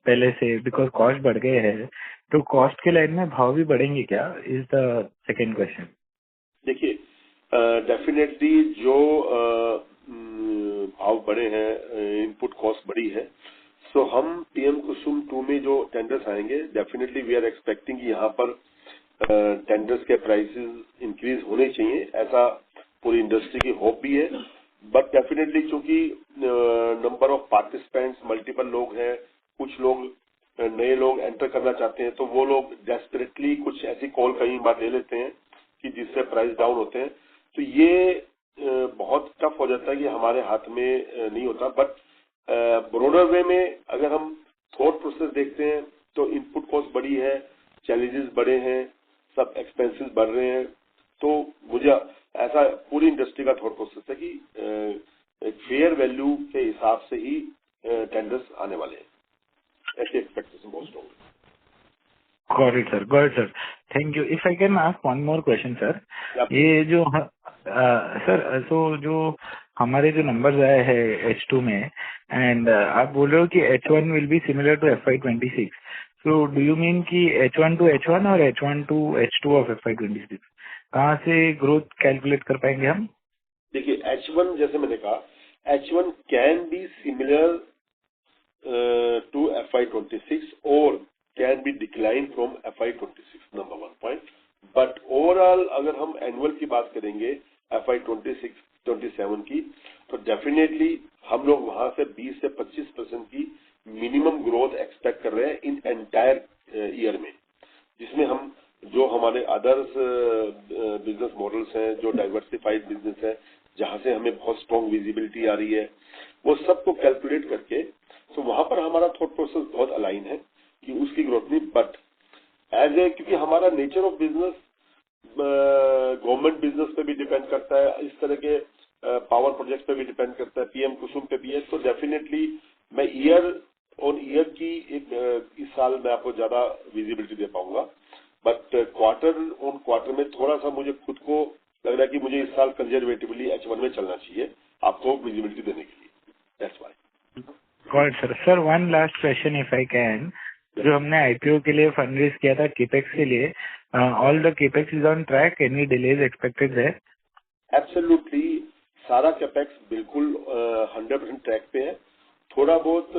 पहले से बिकॉज कॉस्ट बढ़ गए हैं, तो कॉस्ट के लाइन में भाव भी बढ़ेंगे क्या? Is the second question. देखिए, डेफिनेटली जो भाव बढ़े हैं, इनपुट कॉस्ट बढ़ी है, सो हम पीएम कुसुम 2 में जो टेंडर्स आएंगे, डेफिनेटली वी आर एक्सपेक्टिंग कि यहाँ पर टेंडर्स के प्राइसेस इंक्रीज होने चाहिए, ऐसा पूरी इंडस्ट्री की होप भी है। बट डेफिनेटली चूंकि नंबर ऑफ पार्टिसिपेंट्स मल्टीपल लोग हैं, कुछ लोग नए लोग एंटर करना चाहते हैं, तो वो लोग डेस्परेटली कुछ ऐसी कॉल कई बार ले लेते हैं कि जिससे प्राइस डाउन होते हैं। तो ये बहुत टफ हो जाता है कि हमारे हाथ में नहीं होता। बट ब्रॉडर वे में अगर हम थॉट प्रोसेस देखते हैं तो इनपुट कॉस्ट बढ़ी है, चैलेंजेस बढ़े हैं, सब एक्सपेंसेस बढ़ रहे हैं, तो मुझे ऐसा पूरी इंडस्ट्री का थॉट प्रोसेस है कि फेयर वैल्यू के हिसाब से ही टेंडर्स आने वाले हैं, ऐसी एक्सपेक्टेशन बहुत स्ट्रॉन्ग है। Got it, sir. Thank you. If I can ask one more question, sir. ये जो सर, तो जो हमारे जो नंबर्स आए हैं H2 में, एंड आप बोल रहे हो कि H1 will be similar to FY26. So do you mean कि H1 to H1 और H1 to H2 of FY26? कहाँ से ग्रोथ कैलकुलेट कर पाएंगे हम? देखिए, H1 जैसे मैंने कहा, H1 can be similar to FY26 और can be declined from FY26, number 1 point. But overall अगर हम एनुअल की बात करेंगे FY26-27 की, तो डेफिनेटली हम लोग वहां से 20 से 25% की मिनिमम ग्रोथ एक्सपेक्ट कर रहे हैं इन एंटायर ईयर में, जिसमें हम जो हमारे अदर्स बिजनेस मॉडल्स हैं, जो डाइवर्सिफाइड बिजनेस है, जहां से हमें बहुत स्ट्रॉन्ग विजिबिलिटी आ रही है, वो सबको कैलकुलेट करके, तो वहां पर हमारा थॉट प्रोसेस बहुत अलाइन है कि उसकी ग्रोथ नहीं। बट एज ए, क्योंकि हमारा nature of business government business पे भी डिपेंड करता है, इस तरह के पावर प्रोजेक्ट पे भी डिपेंड करता है, पीएम कुसुम पे भी है, तो डेफिनेटली मैं ईयर ऑन ईयर की इस साल मैं आपको ज्यादा विजिबिलिटी दे पाऊंगा। बट क्वार्टर ऑन क्वार्टर में थोड़ा सा मुझे खुद को लग रहा है कि मुझे इस साल कंजर्वेटिवली H1 में चलना चाहिए आपको विजिबिलिटी देने के लिए. That's why. Got sir. Sir one last question if I can. जो हमने आईपीओ के लिए फंड रेज किया था केपेक्स के लिए, all the capex is on track, any delays expected है? एब्सोल्युटली सारा कैपेक्स बिल्कुल 100% ट्रैक पे है. थोड़ा बहुत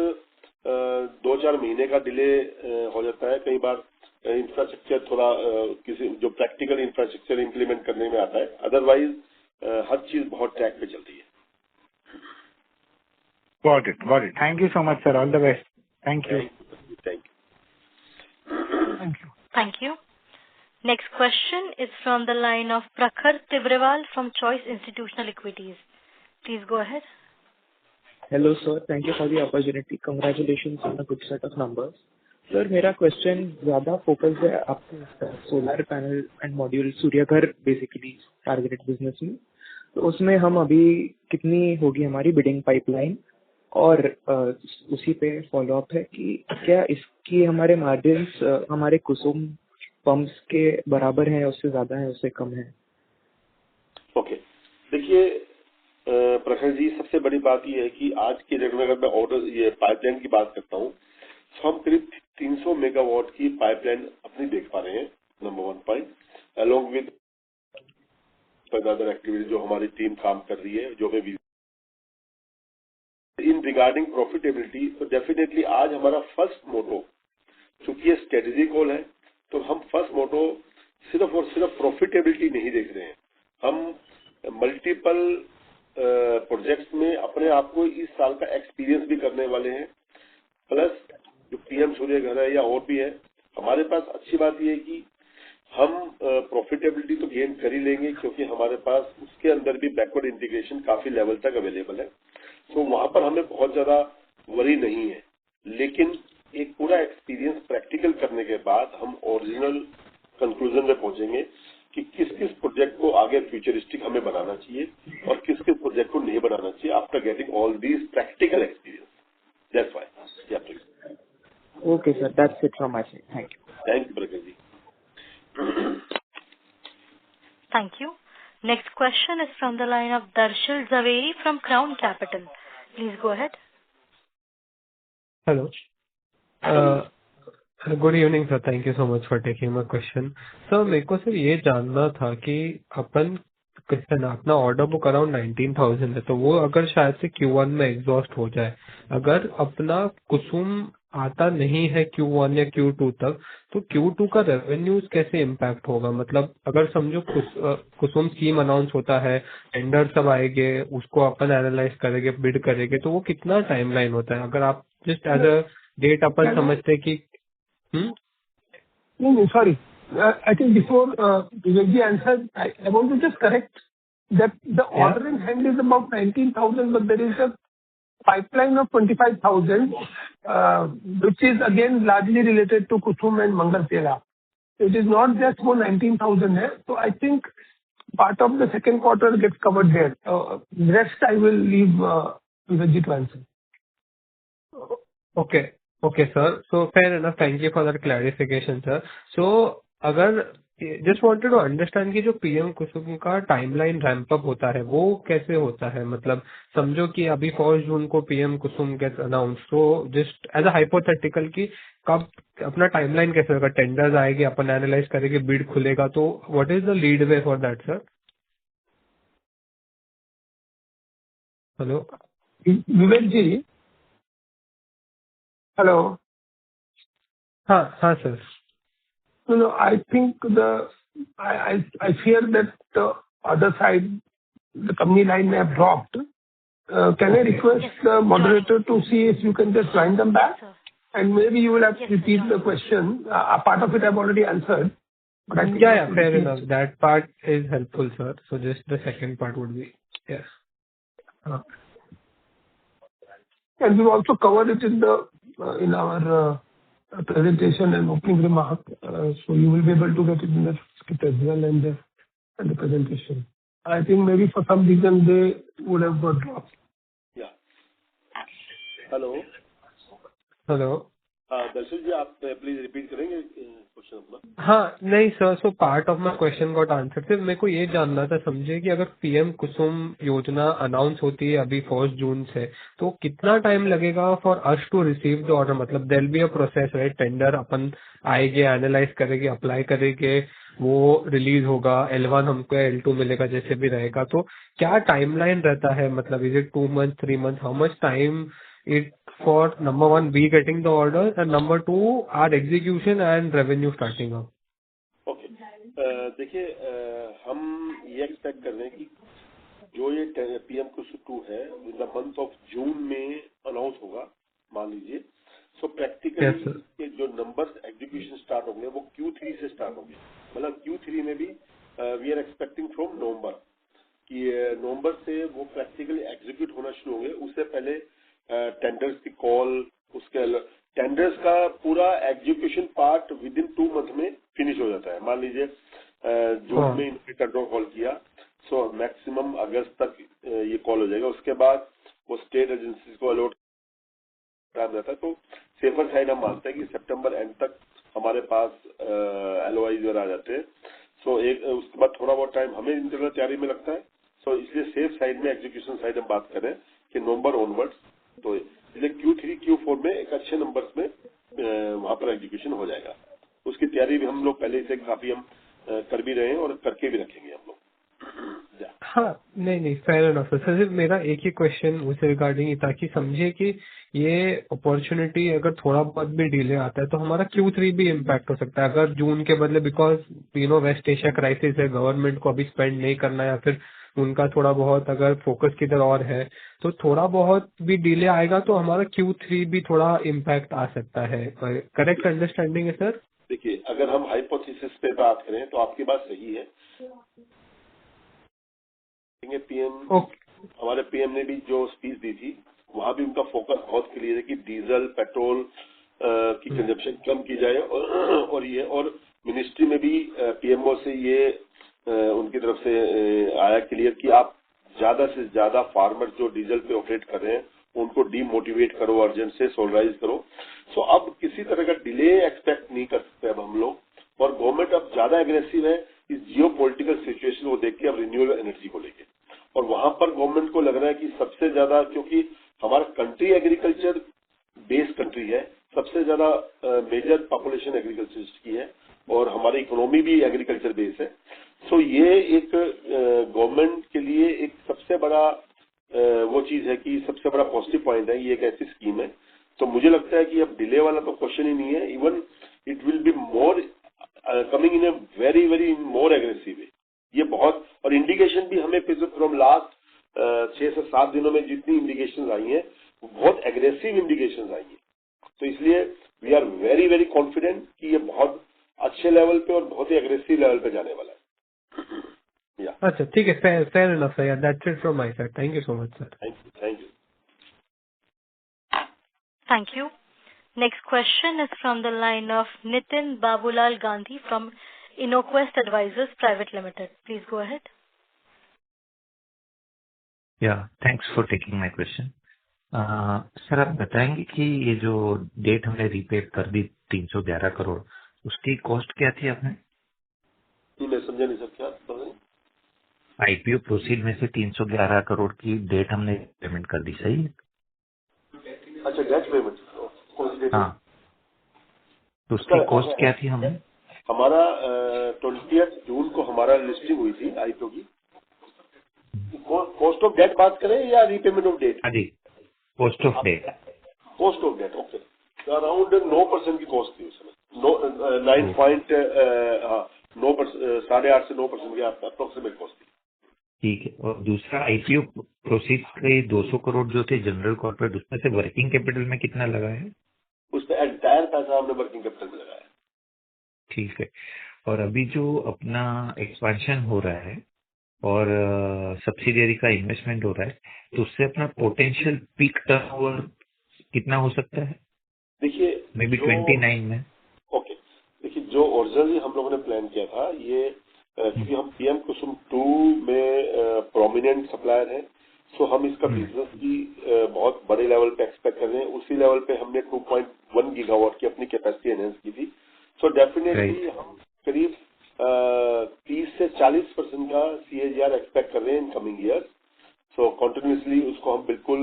2-4 महीने का डिले हो जाता है कई बार. इंफ्रास्ट्रक्चर थोड़ा किसी जो प्रैक्टिकल इंफ्रास्ट्रक्चर इंप्लीमेंट करने में आता है. अदरवाइज हर चीज बहुत ट्रैक पे चल रही है. Got it, got it. Thank you so much sir. All the best. Thank you. Thank you. Thank you. Next question is from the line of Prakhar Tibrewal from Choice Institutional Equities. Please go ahead. Hello, sir. Thank you for the opportunity. Congratulations on a good set of numbers. Sir मेरा क्वेश्चन ज्यादा फोकस है आपके solar panel and module Surya Ghar basically targeted business में. तो उसमें हम अभी कितनी होगी हमारी बिडिंग पाइपलाइन, और उसी पे फॉलो अप है कि क्या इसकी हमारे मार्जिन्स हमारे कुसुम पंप्स के बराबर हैं, उससे ज्यादा है, उससे कम है? ओके. देखिए प्रखर जी, सबसे बड़ी बात यह है कि आज के डेट में अगर मैं ऑर्डर ये पाइपलाइन की बात करता हूँ तो हम करीब 300 मेगावाट की पाइपलाइन अपनी देख पा रहे हैं. Number 1 point. Along with other activity जो हमारी टीम काम कर रही है, जो भी इन रिगार्डिंग प्रॉफिटेबिलिटी. तो डेफिनेटली आज हमारा फर्स्ट मोटो, चूंकि ये स्ट्रेटेजी कॉल है, तो हम फर्स्ट मोटो सिर्फ और सिर्फ प्रॉफिटेबिलिटी नहीं देख रहे हैं. हम मल्टीपल प्रोजेक्ट्स में अपने आप को इस साल का एक्सपीरियंस भी करने वाले हैं. प्लस जो पीएम सूर्यघर है या और भी है, हमारे पास अच्छी बात यह है कि हम प्रॉफिटेबिलिटी तो गेन कर ही लेंगे, क्योंकि हमारे पास उसके अंदर भी बैकवर्ड इंटीग्रेशन काफी लेवल तक अवेलेबल है. तो वहां पर हमें बहुत ज्यादा वरी नहीं है. लेकिन एक पूरा एक्सपीरियंस प्रैक्टिकल करने के बाद हम ओरिजिनल कंक्लूजन में पहुंचेंगे कि किस किस प्रोजेक्ट को आगे फ्यूचरिस्टिक हमें बनाना चाहिए और किस किस प्रोजेक्ट को नहीं बनाना चाहिए after getting all these practical experience. That's why. Yeah please. Okay sir, that's it from my side. Thank you. Thank you Prakhar ji. Thank you. Next question is from the line of Darshil Zaveri from Crown Capital. Please go ahead. Hello. Good evening sir. Thank you so much for taking my question. Sir मेरे को सिर्फ ये जानना था कि अपन कितना अपना ऑर्डर बुक अराउंड 19,000 है, तो वो अगर शायद से Q1 में एग्जॉस्ट हो जाए, अगर अपना कुसुम आता नहीं है Q1 या Q2 तक, तो Q2 का रेवेन्यूज कैसे इम्पैक्ट होगा? मतलब अगर समझो कुसुम स्कीम अनाउंस होता है, टेंडर सब आएंगे, उसको अपन एनालाइज करेंगे, बिड करेंगे, तो वो कितना टाइमलाइन होता है? अगर आप जस्ट एज अ डेट अपन समझते कि No, sorry. I think before Vivekji answered, I want to just correct that the order in hand is about 19,000, but there is a pipeline of 25,000, which is again largely related to Kusum and Mangal Tela. It is not just for 19,000 hai. So I think part of the second quarter gets covered there. Rest I will leave Vivekji to answer. Okay, sir. So fair enough. Thank you for that clarification, sir. So अगर just wanted to understand कि जो पीएम कुसुम का टाइमलाइन रैंप अप होता है वो कैसे होता है? मतलब समझो कि अभी 1 जून को पीएम कुसुम गेट्स अनाउंस, तो जस्ट एज अ हाइपोथेटिकल कि कब अपना टाइमलाइन कैसे होगा? टेंडर्स आएंगे, अपन एनालाइज करेंगे, बिड खुलेगा, तो what is the lead way for that sir? Hello Vivek ji. Hello. हाँ sir. No, I think I fear that the other side, the company line may have dropped. Can I request the moderator to see if you can just join them back? And maybe you will have to repeat the question. A part of it I've already answered. But I think Yeah, fair enough. That part is helpful, sir. So just the second part would be, yes. And we've also covered it in in our presentation and opening remark. So you will be able to get it in the script as well and the presentation. I think maybe for some reason they would have got dropped. Yeah. Hello. Hello. दर्शन जी, आप प्लीज रिपीट करेंगे क्वेश्चन अपना? हाँ नहीं sir, so part of my question got answer. सिर्फ मेरे को ये जानना था, समझे कि अगर पीएम कुसुम योजना अनाउंस होती है अभी 1 जून से, तो कितना टाइम लगेगा for us to receive the order? मतलब there be a process right, tender अपन आएंगे, एनालाइज करेंगे, अप्लाई करेंगे, वो रिलीज होगा, L1 हमको L2 मिलेगा, जैसे भी रहेगा। तो क्या टाइमलाइन रहता है? मतलब is it 2 month, 3 month, how much time it for number one we getting the order and number two our execution and revenue starting up? Okay, देखिए, हम ये एक्सपेक्ट कर रहे हैं कि जो ये पीएम कुसुम 2 है in the month of June में अनाउंस होगा, मान लीजिए। सो प्रैक्टिकली के जो नंबर्स एग्जीक्यूशन स्टार्ट होंगे वो Q3 से स्टार्ट होंगे। मतलब Q3 में भी we are expecting from November कि नवंबर से वो प्रैक्टिकली एग्जीक्यूट होना शुरू होंगे। उससे पहले टेंडर्स की कॉल, उसके टेंडर्स का पूरा execution part with in 2 month में फिनिश हो जाता है। मान लीजिए जून में इन्होंने टेंडर कॉल किया, सो मैक्सिमम अगस्त तक ये कॉल हो जाएगा। उसके बाद वो स्टेट एजेंसीज को अलॉट टाइम रहता है। तो सेफर साइड हम मानते हैं कि सितंबर एंड तक हमारे पास LOIs आ जाते हैं। सो उसके बाद थोड़ा बहुत टाइम हमें इंटरनल तैयारी में लगता है। सो इसलिए सेफ साइड में, एग्जीक्यूशन साइड हम बात करें कि नवंबर ऑनवर्ड्स, तो इसलिए Q3 Q4 में एक अच्छे नंबर्स में वहां पर एग्जीक्यूशन हो जाएगा। उसकी तैयारी भी हम लोग पहले से काफी हम कर भी रहे हैं और करके भी रखेंगे हम लोग। हाँ नहीं फेयर एनफ है सर। सिर्फ मेरा एक ही क्वेश्चन उस रिगार्डिंग ही था कि समझे कि ये अपॉर्चुनिटी अगर थोड़ा बहुत भी डिले आता है तो हमारा Q3 भी इम्पैक्ट हो सकता है अगर जून के बदले, बिकॉज वेस्ट एशिया क्राइसिस है, गवर्नमेंट को अभी स्पेंड नहीं करना या फिर उनका थोड़ा बहुत अगर फोकस किधर और है, तो थोड़ा बहुत भी डिले आएगा तो हमारा Q3 भी थोड़ा इम्पैक्ट आ सकता है। करेक्ट अंडरस्टैंडिंग है सर? देखिए, अगर हम हाइपोथेसिस पे बात करें तो आपकी बात सही है। पीएम हमारे पीएम ने भी जो स्पीच दी थी वहां भी उनका फोकस बहुत क्लियर है कि डीजल पेट्रोल की कंजप्शन कम की जाए और मिनिस्ट्री में भी पीएमओ से ये उनकी तरफ से आया क्लियर कि आप ज्यादा से ज्यादा फार्मर जो डीजल पे ऑपरेट कर रहे हैं उनको डीमोटिवेट करो, अर्जेंट से सोलराइज करो। सो अब किसी तरह का डिले एक्सपेक्ट नहीं कर सकते अब हम लोग, और गवर्नमेंट अब ज्यादा एग्रेसिव है इस जियो पोलिटिकल सिचुएशन को देख के अब रिन्यूएबल एनर्जी को लेके। और वहां पर गवर्नमेंट को लग रहा है कि सबसे ज्यादा, क्योंकि हमारा कंट्री एग्रीकल्चर बेस्ड कंट्री है, सबसे ज्यादा मेजर पॉपुलेशन एग्रीकल्चर की है और हमारी इकोनॉमी भी एग्रीकल्चर बेस्ड है। सो ये एक गवर्नमेंट के लिए एक सबसे बड़ा वो चीज है कि सबसे बड़ा पॉजिटिव पॉइंट है, ये एक ऐसी स्कीम है। तो मुझे लगता है कि अब डिले वाला तो क्वेश्चन ही नहीं है। Even it will be more coming in a very very more aggressive way. ये बहुत, और इंडिकेशन भी हमें फ्रॉम लास्ट 6 से 7 दिनों में जितनी इंडिकेशन आई हैं बहुत एग्रेसिव इंडिकेशन आई हैं। तो इसलिए we are very very confident कि ये बहुत अच्छे लेवल पे और बहुत ही एग्रेसिव लेवल पे जाने वाला है। अच्छा ठीक है, फेयर इनफ है। That's it from my side. Thank you so much sir. Thank you. Thank you. Next question is from the line of Nitin Babulal Gandhi from InnoQuest Advisors Private Limited. Please go ahead. Yeah, thanks for taking my question. Sir आप बताएंगे कि ये जो डेट हमने रीपे कर दी 311 करोड़, उसकी कॉस्ट क्या थी आपने? मैं समझा नहीं सर, क्या आईपीओ प्रोसीड में से 311 करोड़ की डेट हमने पेमेंट कर दी, सही? अच्छा, डेट पेमेंट कौन सी डेट? हाँ, तो उसकी कॉस्ट क्या थी हमें? हमारा 20 जून को हमारा लिस्टिंग हुई थी आईपीओ की। कॉस्ट ऑफ डेट बात करें या रीपेमेंट ऑफ डेट? हाँ जी, cost of debt. Cost of debt, okay. Around 9% की कॉस्ट थी उसमें। 8.5 से 9% की अप्रोक्सीमेट कॉस्ट थी। ठीक है। और दूसरा आईपीओ प्रोसीड के 200 करोड़ जो थे जनरल कॉर्पोरेट, उसमें से वर्किंग कैपिटल में कितना लगा है? उसमें एंटायर पैसा हमने वर्किंग कैपिटल में लगाया। ठीक है। और अभी जो अपना एक्सपेंशन हो रहा है और सब्सिडियरी का इन्वेस्टमेंट हो रहा है, तो उससे अपना पोटेंशियल पीक टर्नओवर कितना हो सकता है? देखिए, मे बी 29 में। ओके, देखिए जो ओरिजिनली हम लोगों ने प्लान किया था, ये क्योंकि हम पीएम कुसुम 2 में प्रोमिनेंट सप्लायर हैं, सो हम इसका बिजनेस की बहुत बड़े लेवल पे एक्सपेक्ट कर रहे हैं। उसी लेवल पे हमने 1 गीगावाट की अपनी कैपेसिटी एनहेंस की थी। सो डेफिनेटली हम करीब 30 से 40% का CAGR एक्सपेक्ट कर रहे हैं in coming years. So continuously उसको हम बिल्कुल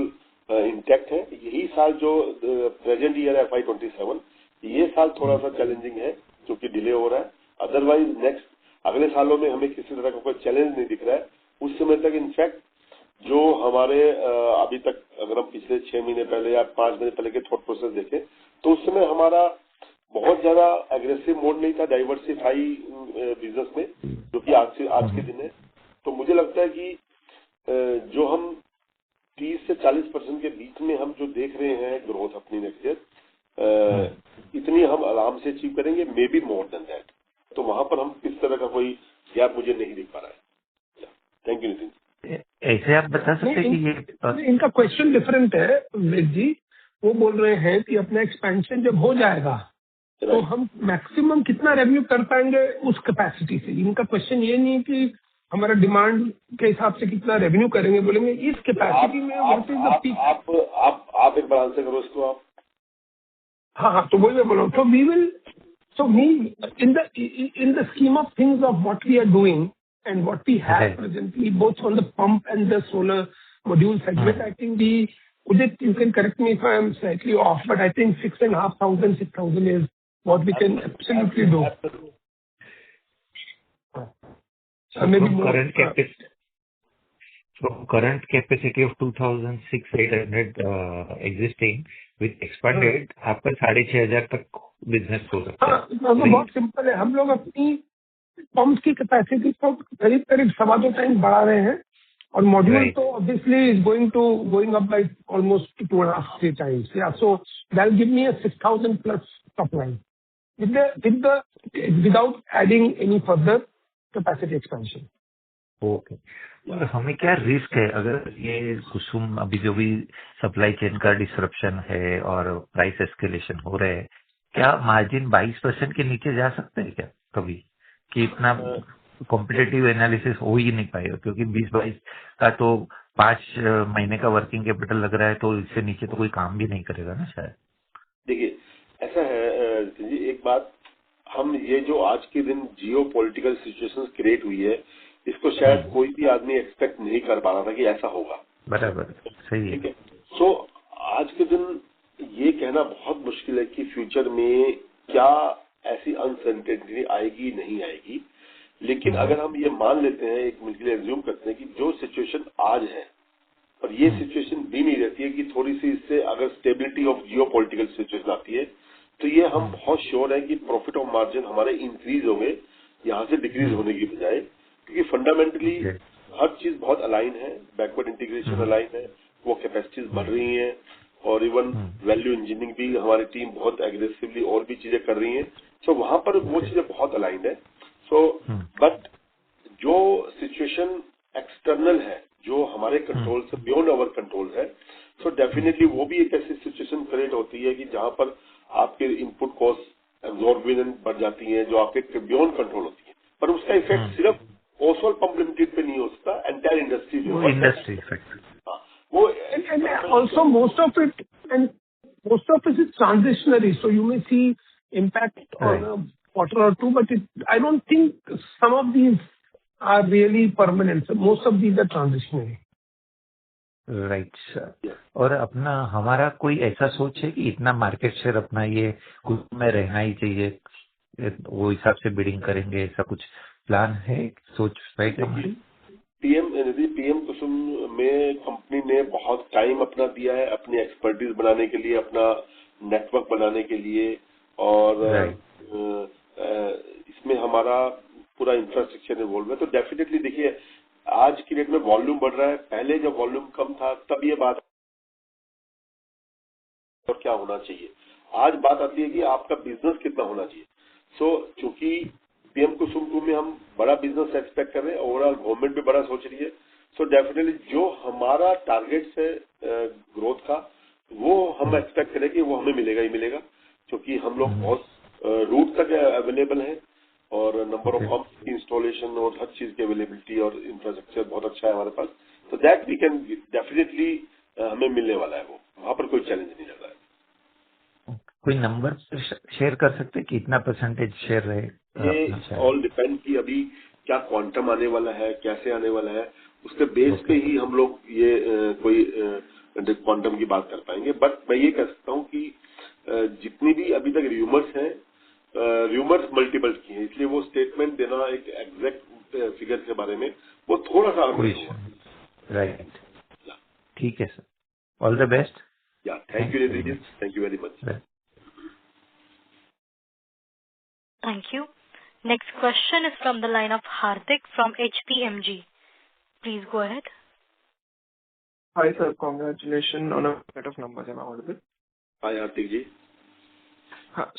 इंटैक्ट है। यही साल जो प्रेजेंट ईयर है FY27, ये साल थोड़ा सा चैलेंजिंग है क्योंकि डिले हो रहा है। अदरवाइज नेक्स्ट अगले सालों में हमें किसी तरह का कोई चैलेंज नहीं दिख रहा है। उस समय तक इनफैक्ट जो हमारे अभी तक अगर हम पिछले 6 महीने पहले या 5 महीने पहले के थॉट प्रोसेस देखें तो उस समय हमारा बहुत ज्यादा एग्रेसिव मोड नहीं था डाइवर्सिफाई बिजनेस में, जो कि आज के दिन है। तो मुझे लगता है कि जो हम 30 से 40% के बीच में हम जो देख रहे हैं ग्रोथ अपनी नेक्स्ट ईयर, इतनी हम आराम से अचीव करेंगे, may be more than that. तो वहां पर हम किस तरह का कोई गैप मुझे नहीं दिख पा रहा है। Thank you Nitin. ऐसे आप बता सकते हैं कि ये इनका क्वेश्चन डिफरेंट है विवेक जी। वो बोल रहे हैं कि अपना एक्सपेंशन जब हो जाएगा तो हम मैक्सिमम कितना रेवेन्यू कर पाएंगे उस कैपेसिटी से। इनका क्वेश्चन ये नहीं है कि हमारा डिमांड के हिसाब से कितना रेवेन्यू करेंगे, बोलेंगे इस कैपेसिटी में व्हाट इज द पीक। आप एक बार आंसर करो इसको आप। हाँ, तो वही मैं बोल रहा हूँ। So we in the scheme of things of what we are doing and what we have presently, both on the pump and the solar module segment, I think Udit, you can correct me if I am slightly off, but I think 6,500, 6,000 is what we can absolutely do. From current capacity of 2,600 existing with expanded, आपका 6,500 तक बिजनेस हो सकता है। हाँ, बहुत सिंपल है। हम लोग अपनी पंप की कैपेसिटी को करीब 2.25 टाइम बढ़ा रहे हैं और मॉड्यूल तो obviously is going up by almost 2.5-3 times. Yeah so that give me a 6,000 plus top line without adding any further capacity expansion. Okay. और हमें क्या रिस्क है अगर ये कुसुम अभी जो भी सप्लाई चेन का डिसरप्शन है और प्राइस एस्केलेशन हो रहे हैं, क्या मार्जिन 22% के नीचे जा सकते हैं क्या कभी, कि इतना कॉम्पिटिटिव एनालिसिस हो ही नहीं पाएगा? क्योंकि 20-22 का तो 5 महीने का वर्किंग कैपिटल लग रहा है, तो इससे नीचे तो कोई काम भी नहीं करेगा ना शायद। देखिए ऐसा है जी, एक बात, हम ये जो आज के दिन जियो पॉलिटिकल सिचुएशन क्रिएट हुई है, इसको शायद कोई भी आदमी एक्सपेक्ट नहीं कर पा रहा था कि ऐसा होगा। बराबर, सही है। ठीक है। सो आज के दिन ये कहना बहुत मुश्किल है कि फ्यूचर में क्या ऐसी अनसर्टेनिटी आएगी नहीं आएगी। लेकिन अगर हम ये मान लेते हैं, एक मिनट के लिए एज्यूम करते हैं कि जो सिचुएशन आज है और ये सिचुएशन भी नहीं रहती है कि थोड़ी सी इससे अगर stability of Jio political situation आती है, तो ये हम बहुत श्योर है कि प्रॉफिट ऑफ मार्जिन हमारे इंक्रीज होंगे यहाँ से डिक्रीज होने की बजाय, क्योंकि फंडामेंटली हर चीज बहुत अलाइन है, बैकवर्ड इंटीग्रेशन अलाइन है, वो कैपेसिटीज बढ़ रही हैं और इवन वैल्यू इंजीनियरिंग भी हमारी टीम बहुत एग्रेसिवली और भी चीजें कर रही हैं। सो वहां पर वो चीजें बहुत अलाइंड है। सो बट जो सिचुएशन एक्सटर्नल है, जो हमारे कंट्रोल से बियॉन्ड आवर कंट्रोल है, सो डेफिनेटली वो भी एक ऐसी सिचुएशन क्रिएट होती है कि जहां पर आपके इनपुट कॉस्ट एब्जॉर्बेंस बढ़ जाती है, जो आपके बियॉन्ड कंट्रोल होती है। पर उसका इफेक्ट सिर्फ ओसवाल पंप लिमिटेड पे नहीं हो सकता, एंटायर इंडस्ट्री जो है। इंडस्ट्री इफेक्ट वो and also most of it is transitory, so you may see impact on a quarter or two, but I don't think some of these are really permanent. So most of these are transitionary. Right sir. और अपना हमारा कोई ऐसा सोच है कि इतना मार्केट शेयर अपना ये कुछ में रहना ही चाहिए, वो हिसाब से बिडिंग करेंगे, ऐसा कुछ प्लान है, सोच राइट हमारी? पीएम कुसुम में कंपनी ने बहुत टाइम अपना दिया है अपनी एक्सपर्टीज बनाने के लिए, अपना नेटवर्क बनाने के लिए, और इसमें हमारा पूरा इंफ्रास्ट्रक्चर इन्वॉल्व है। तो डेफिनेटली देखिए आज की डेट में वॉल्यूम बढ़ रहा है, पहले जब वॉल्यूम कम था तब ये बात और क्या होना चाहिए, आज बात आती है कि आपका बिजनेस कितना होना चाहिए। सो चूंकि पीएम कुसुम 2 में हम बड़ा बिजनेस एक्सपेक्ट कर रहे हैं, ओवरऑल गवर्नमेंट भी बड़ा सोच रही है। सो डेफिनेटली जो हमारा टारगेट है ग्रोथ का, वो हम एक्सपेक्ट करें कि वो हमें मिलेगा ही मिलेगा, क्योंकि हम लोग बहुत रूट तक अवेलेबल है और नंबर ऑफ पंप इंस्टॉलेशन और हर चीज की अवेलेबिलिटी और इंफ्रास्ट्रक्चर बहुत अच्छा है हमारे पास। तो दैट वी कैन डेफिनेटली हमें मिलने वाला है, वो वहां पर कोई चैलेंज नहीं लग रहा है। कोई नंबर शेयर कर सकते हैं कि इतना परसेंटेज शेयर रहे? ये ऑल डिपेंड कि अभी क्या क्वांटम आने वाला है, कैसे आने वाला है, उसके बेस पे ही हम लोग ये कोई क्वांटम की बात कर पाएंगे। बट मैं ये कह सकता हूँ कि जितनी भी अभी तक र्यूमर्स हैं, र्यूमर्स मल्टीपल की हैं, इसलिए वो स्टेटमेंट देना एक एग्जैक्ट फिगर के बारे में वो थोड़ा सा राइट। ठीक है सर, ऑल द बेस्ट। या thank you Nitin, thank you very much. Thank you. Next question is from the line of Hardik from HPMG. Please go ahead. Hi, sir. Congratulations on a set of numbers. Am I audible? Hi, Hardik ji.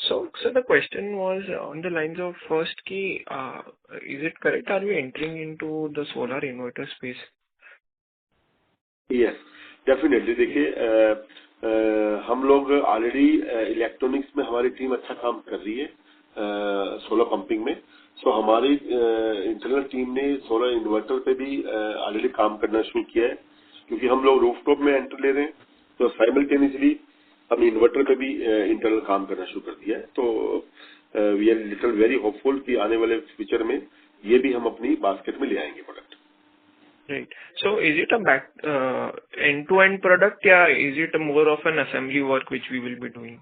So the question was on the lines of first ki, is it correct, are we entering into the solar inverter space? Yes, definitely. देखिए हम लोग ऑलरेडी इलेक्ट्रॉनिक्स में हमारी टीम अच्छा काम कर रही है सोलर पंपिंग में। सो हमारी इंटरनल टीम ने सोलर इन्वर्टर पे भी ऑलरेडी काम करना शुरू किया है, क्योंकि हम लोग रूफटॉप में एंटर ले रहे हैं, तो साइमल्टेनियसली हम इन्वर्टर पे भी इंटरनल काम करना शुरू कर दिया है। तो we are little very hopeful कि आने वाले फ्यूचर में ये भी हम अपनी बास्केट में ले आएंगे product. Right. So is it a end-to-end product, या is it more of an assembly work which we will be doing?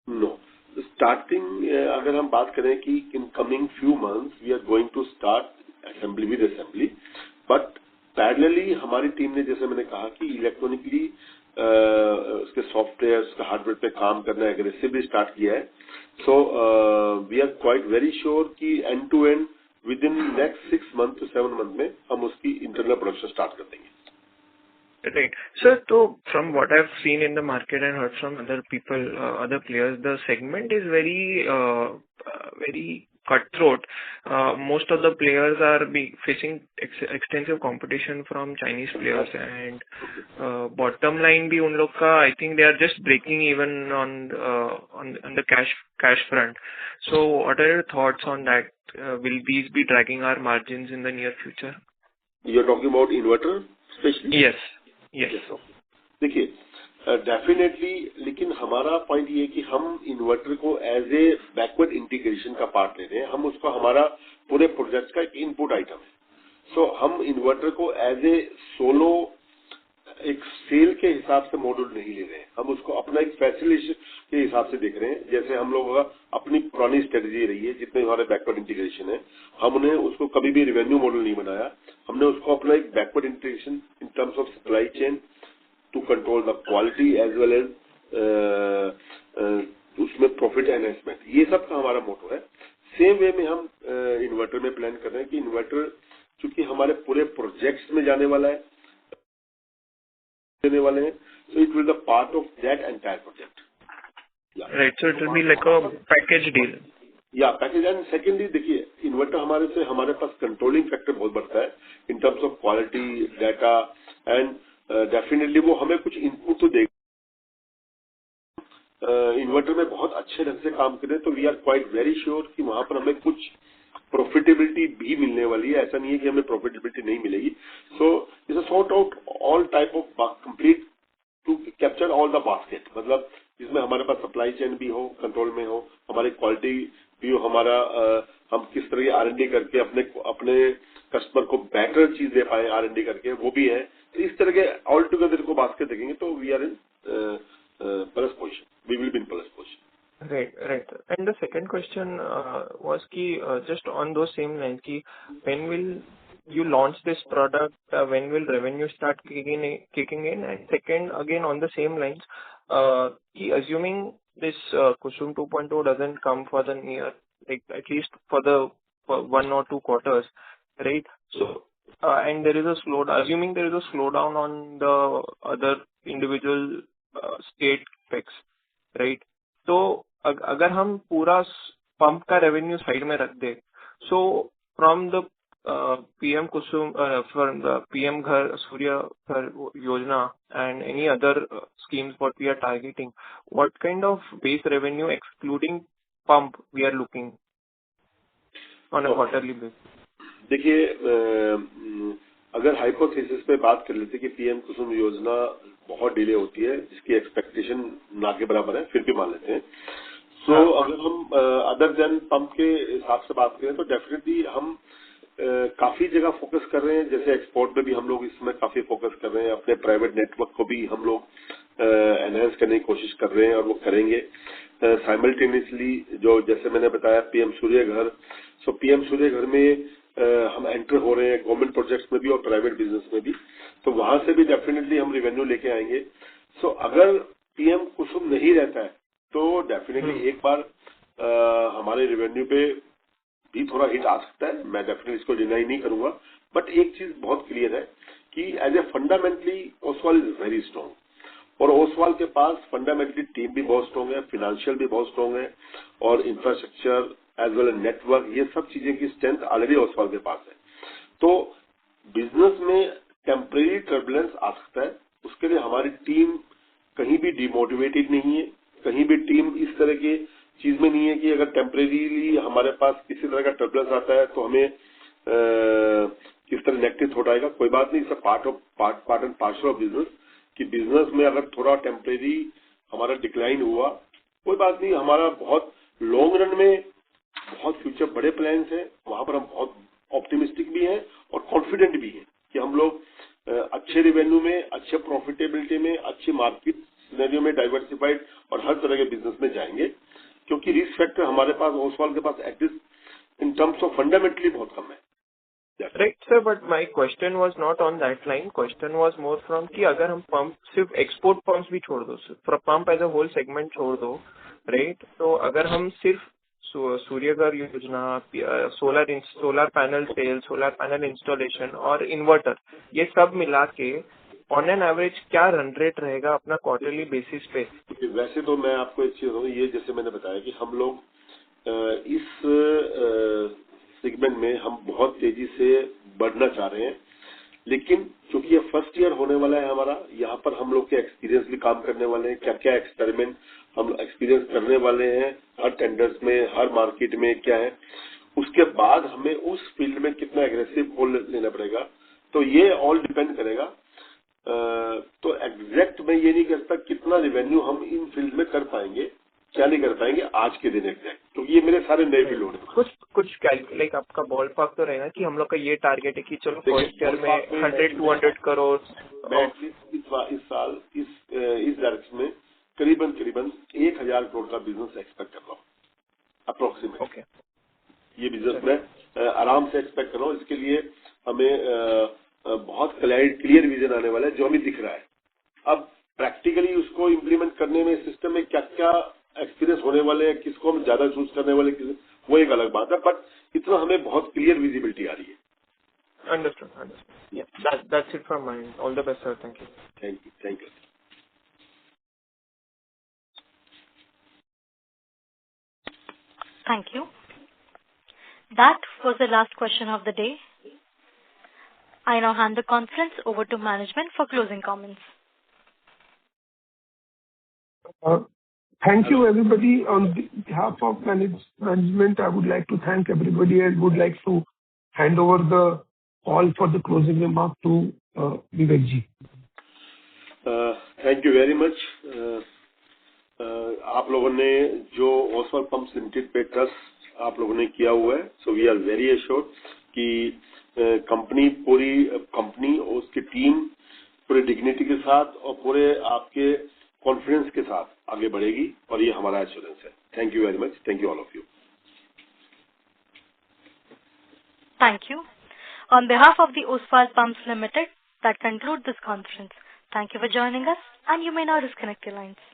No. Starting अगर हम बात करें कि in coming few months we are going to start assembly with assembly, but parallelly हमारी टीम ने, जैसे मैंने कहा कि इलेक्ट्रॉनिकली उसके सॉफ्टवेयर, उसके हार्डवेयर पे काम करना एग्रेसिवली स्टार्ट किया है। So we are quite very sure कि end to end within next 6 months to 7 months में हम उसकी इंटरनल प्रोडक्शन स्टार्ट कर देंगे। Right. So from what I've seen in the market and heard from other people, other players, the segment is very cutthroat. Most of the players are facing extensive competition from Chinese players, and bottom line भी उन लोग का, I think they are just breaking even on the cash front. So what are your thoughts on that? Will these be dragging our margins in the near future? You're talking about inverter especially? Yes. देखिए डेफिनेटली, लेकिन हमारा पॉइंट ये है कि हम इन्वर्टर को एज ए बैकवर्ड इंटीग्रेशन का पार्ट ले रहे हैं, हम उसको हमारा पूरे प्रोजेक्ट का एक इनपुट आइटम है। सो हम इन्वर्टर को एज ए सोलो एक सेल के हिसाब से मॉड्यूल नहीं ले रहे हैं, हम उसको अपना एक फैसिलिटेशन के हिसाब से देख रहे हैं। जैसे हम लोगों का अपनी पुरानी स्ट्रेटेजी रही है, जितने हमारे बैकवर्ड इंटीग्रेशन है, हमने उसको कभी भी रेवेन्यू मॉडल नहीं बनाया, हमने उसको अपना एक backward integration in terms of supply chain to control the quality as well as उसमें प्रॉफिट एनहेंसमेंट, ये सब का हमारा मोटो है। सेम वे में हम इन्वर्टर में प्लान कर रहे हैं कि इन्वर्टर चूंकि हमारे पूरे प्रोजेक्ट्स में जाने वाला है, देने वाले हैं, so it will be the part of that entire project. Yeah. Right, so it will be like a package deal. Yeah, package. And secondly, देखिए इन्वर्टर हमारे पास कंट्रोलिंग फैक्टर बहुत बढ़ता है इन terms of quality, data, and definitely वो हमें कुछ इनपुट तो देगा। इन्वर्टर में बहुत अच्छे ढंग से काम करें तो we are quite very sure कि वहां पर हमें कुछ प्रॉफिटेबिलिटी भी मिलने वाली है। ऐसा नहीं है कि हमें प्रॉफिटेबिलिटी नहीं मिलेगी। So it's a sort out all type of complete to capture all the basket, मतलब जिसमें हमारे पास सप्लाई चेन भी हो, कंट्रोल में हो, हमारी क्वालिटी भी हो, हमारा हम किस तरह की R&D करके अपने कस्टमर को बेटर चीज दे पाए R&D करके, वो भी है। तो इस तरह के ऑल टुगेदर को बास्केट देखेंगे तो we are in plus position, we will be in plus position. Right. And the second question was just on those same lines, when will you launch this product? When will revenue start kicking in? And second, again on the same lines, assuming this Kusum 2.0 doesn't come for the near, like at least for 1 or 2 quarters, right? So and there is a slowdown. Assuming there is a slowdown on the other individual state specs, right? तो अगर हम पूरा पंप का रेवेन्यू साइड में रख दे, so from the PM Kusum, from the PM Ghar Surya Ghar Yojana and any other schemes what we are targeting, what kind of base revenue excluding pump we are looking on a quarterly base? देखिए अगर हाइपोथेसिस पे बात कर लेते कि पीएम कुसुम योजना बहुत डिले होती है, जिसकी एक्सपेक्टेशन ना के बराबर है, फिर भी मान लेते हैं। सो अगर हम अदर देन पंप के हिसाब से बात करें तो डेफिनेटली हम काफी जगह फोकस कर रहे हैं। जैसे एक्सपोर्ट में भी हम लोग इस समय काफी फोकस कर रहे हैं, अपने प्राइवेट नेटवर्क को भी हम लोग एनहेंस करने की कोशिश कर रहे हैं और वो करेंगे साइमल्टेनियसली। जो जैसे मैंने बताया पीएम सूर्य घर, सो पीएम सूर्य घर में हम एंटर हो रहे हैं गवर्नमेंट प्रोजेक्ट्स में भी और प्राइवेट बिजनेस में भी, तो वहां से भी डेफिनेटली हम रेवेन्यू लेके आएंगे। सो अगर पीएम कुसुम नहीं रहता है तो डेफिनेटली एक बार हमारे रेवेन्यू पे भी थोड़ा हिट आ सकता है, मैं डेफिनेटली इसको डिनाई नहीं करूंगा। बट एक चीज बहुत क्लियर है कि as a fundamentally Oswal is very strong और ओसवाल के पास फंडामेंटली टीम भी बहुत स्ट्रॉन्ग है, फाइनेंशियल भी बहुत स्ट्रॉन्ग है और infrastructure as well as network, ये सब चीजें की स्ट्रेंथ ऑलरेडी ओसवाल के पास है। तो बिजनेस में टेम्परेरी टर्बुलेंस आ सकता है, उसके लिए हमारी टीम कहीं भी डिमोटिवेटेड नहीं है, कहीं भी टीम इस तरह की चीज में नहीं है कि अगर टेम्परेरीली हमारे पास किसी तरह का टर्बुलेंस आता है तो हमें किस तरह नेगेटिव थॉट आएगा। कोई बात नहीं, सब part and parcel of business कि बिजनेस में अगर थोड़ा टेम्परेरी हमारा डिक्लाइन हुआ, कोई बात नहीं, हमारा बहुत लॉन्ग रन में बहुत फ्यूचर बड़े प्लान्स हैं, वहां पर हम बहुत ऑप्टिमिस्टिक भी हैं और कॉन्फिडेंट भी हैं कि हम लोग अच्छे रेवेन्यू में, अच्छे प्रॉफिटेबिलिटी में, अच्छे मार्केट सिनेरियो में डाइवर्सिफाइड और हर तरह के बिजनेस में जाएंगे, क्योंकि रिस्क फैक्टर हमारे पास ओसवाल के पास at least in terms of fundamentally बहुत कम है। Right, sir, but my question was not on that line. Question was more from कि अगर हम पंप सिर्फ एक्सपोर्ट पंप्स भी छोड़ दो, pump as a whole segment छोड़ दो, राइट, तो अगर हम सिर्फ Suryaghar Yojana, solar panel sale, solar panel installation और इन्वर्टर, ये सब मिला के ऑन एन एवरेज क्या रन रेट रहेगा अपना क्वार्टरली बेसिस पे? वैसे तो मैं आपको एक चीज बताऊं, ये जैसे मैंने बताया कि हम लोग इस सेगमेंट में हम बहुत तेजी से बढ़ना चाह रहे हैं, लेकिन क्योंकि ये फर्स्ट ईयर होने वाला है हमारा, यहाँ पर हम लोग के एक्सपीरियंस भी काम करने वाले हैं, क्या क्या एक्सपेरिमेंट हम एक्सपीरियंस करने वाले हैं हर टेंडर्स में, हर मार्केट में क्या है, उसके बाद हमें उस फील्ड में कितना एग्रेसिव गोल लेना पड़ेगा, तो ये ऑल डिपेंड करेगा। तो एग्जैक्ट मैं ये नहीं कह सकता कितना रेवेन्यू हम इन फील्ड में कर पाएंगे, क्या नहीं कर पाएंगे आज के दिन एग्जैक्ट, क्योंकि ये मेरे सारे नए फील्ड होने। कुछ कैलकुलेट आपका बॉल पार्क तो रहेगा कि हम लोग का ये टारगेट है कि चलो फर्स्ट ईयर में 100-200 करोड़। मैं इस साल इस डायरेक्शन में करीबन 1000 करोड़ का बिजनेस एक्सपेक्ट कर रहा हूँ अप्रोक्सीमेट। ओके, ये बिजनेस में आराम से एक्सपेक्ट कर रहा हूँ। इसके लिए हमें बहुत क्लियर विजन आने वाला है जो हमें दिख रहा है। अब प्रैक्टिकली उसको इम्प्लीमेंट करने में सिस्टम में क्या क्या एक्सपीरियंस होने वाले हैं, किसको हम ज्यादा चूज करने वाले, वो एक अलग बात है, बट इतना हमें बहुत क्लियर विजिबिलिटी आ रही है। Understood. That's it from my and. All the best sir. Thank you. Thank you. That was the last question of the day. I now hand the conference over to management for closing comments. Thank you, everybody. On behalf of management, I would like to thank everybody and would like to hand over the call for the closing remark to Vivek ji. Thank you very much. आप लोगों ने जो ओसवाल पंप्स लिमिटेड पे ट्रस्ट आप लोगों ने किया हुआ है, so we are very assured कि पूरी कंपनी और उसकी टीम पूरे डिग्निटी के साथ और पूरे आपके कॉन्फिडेंस के साथ आगे बढ़ेगी, और ये हमारा एश्योरेंस है। Thank you very much. Thank you all of you. Thank you. On behalf of the Oswal Pumps Limited, that concludes this conference. Thank you for joining us, and you may now disconnect your lines.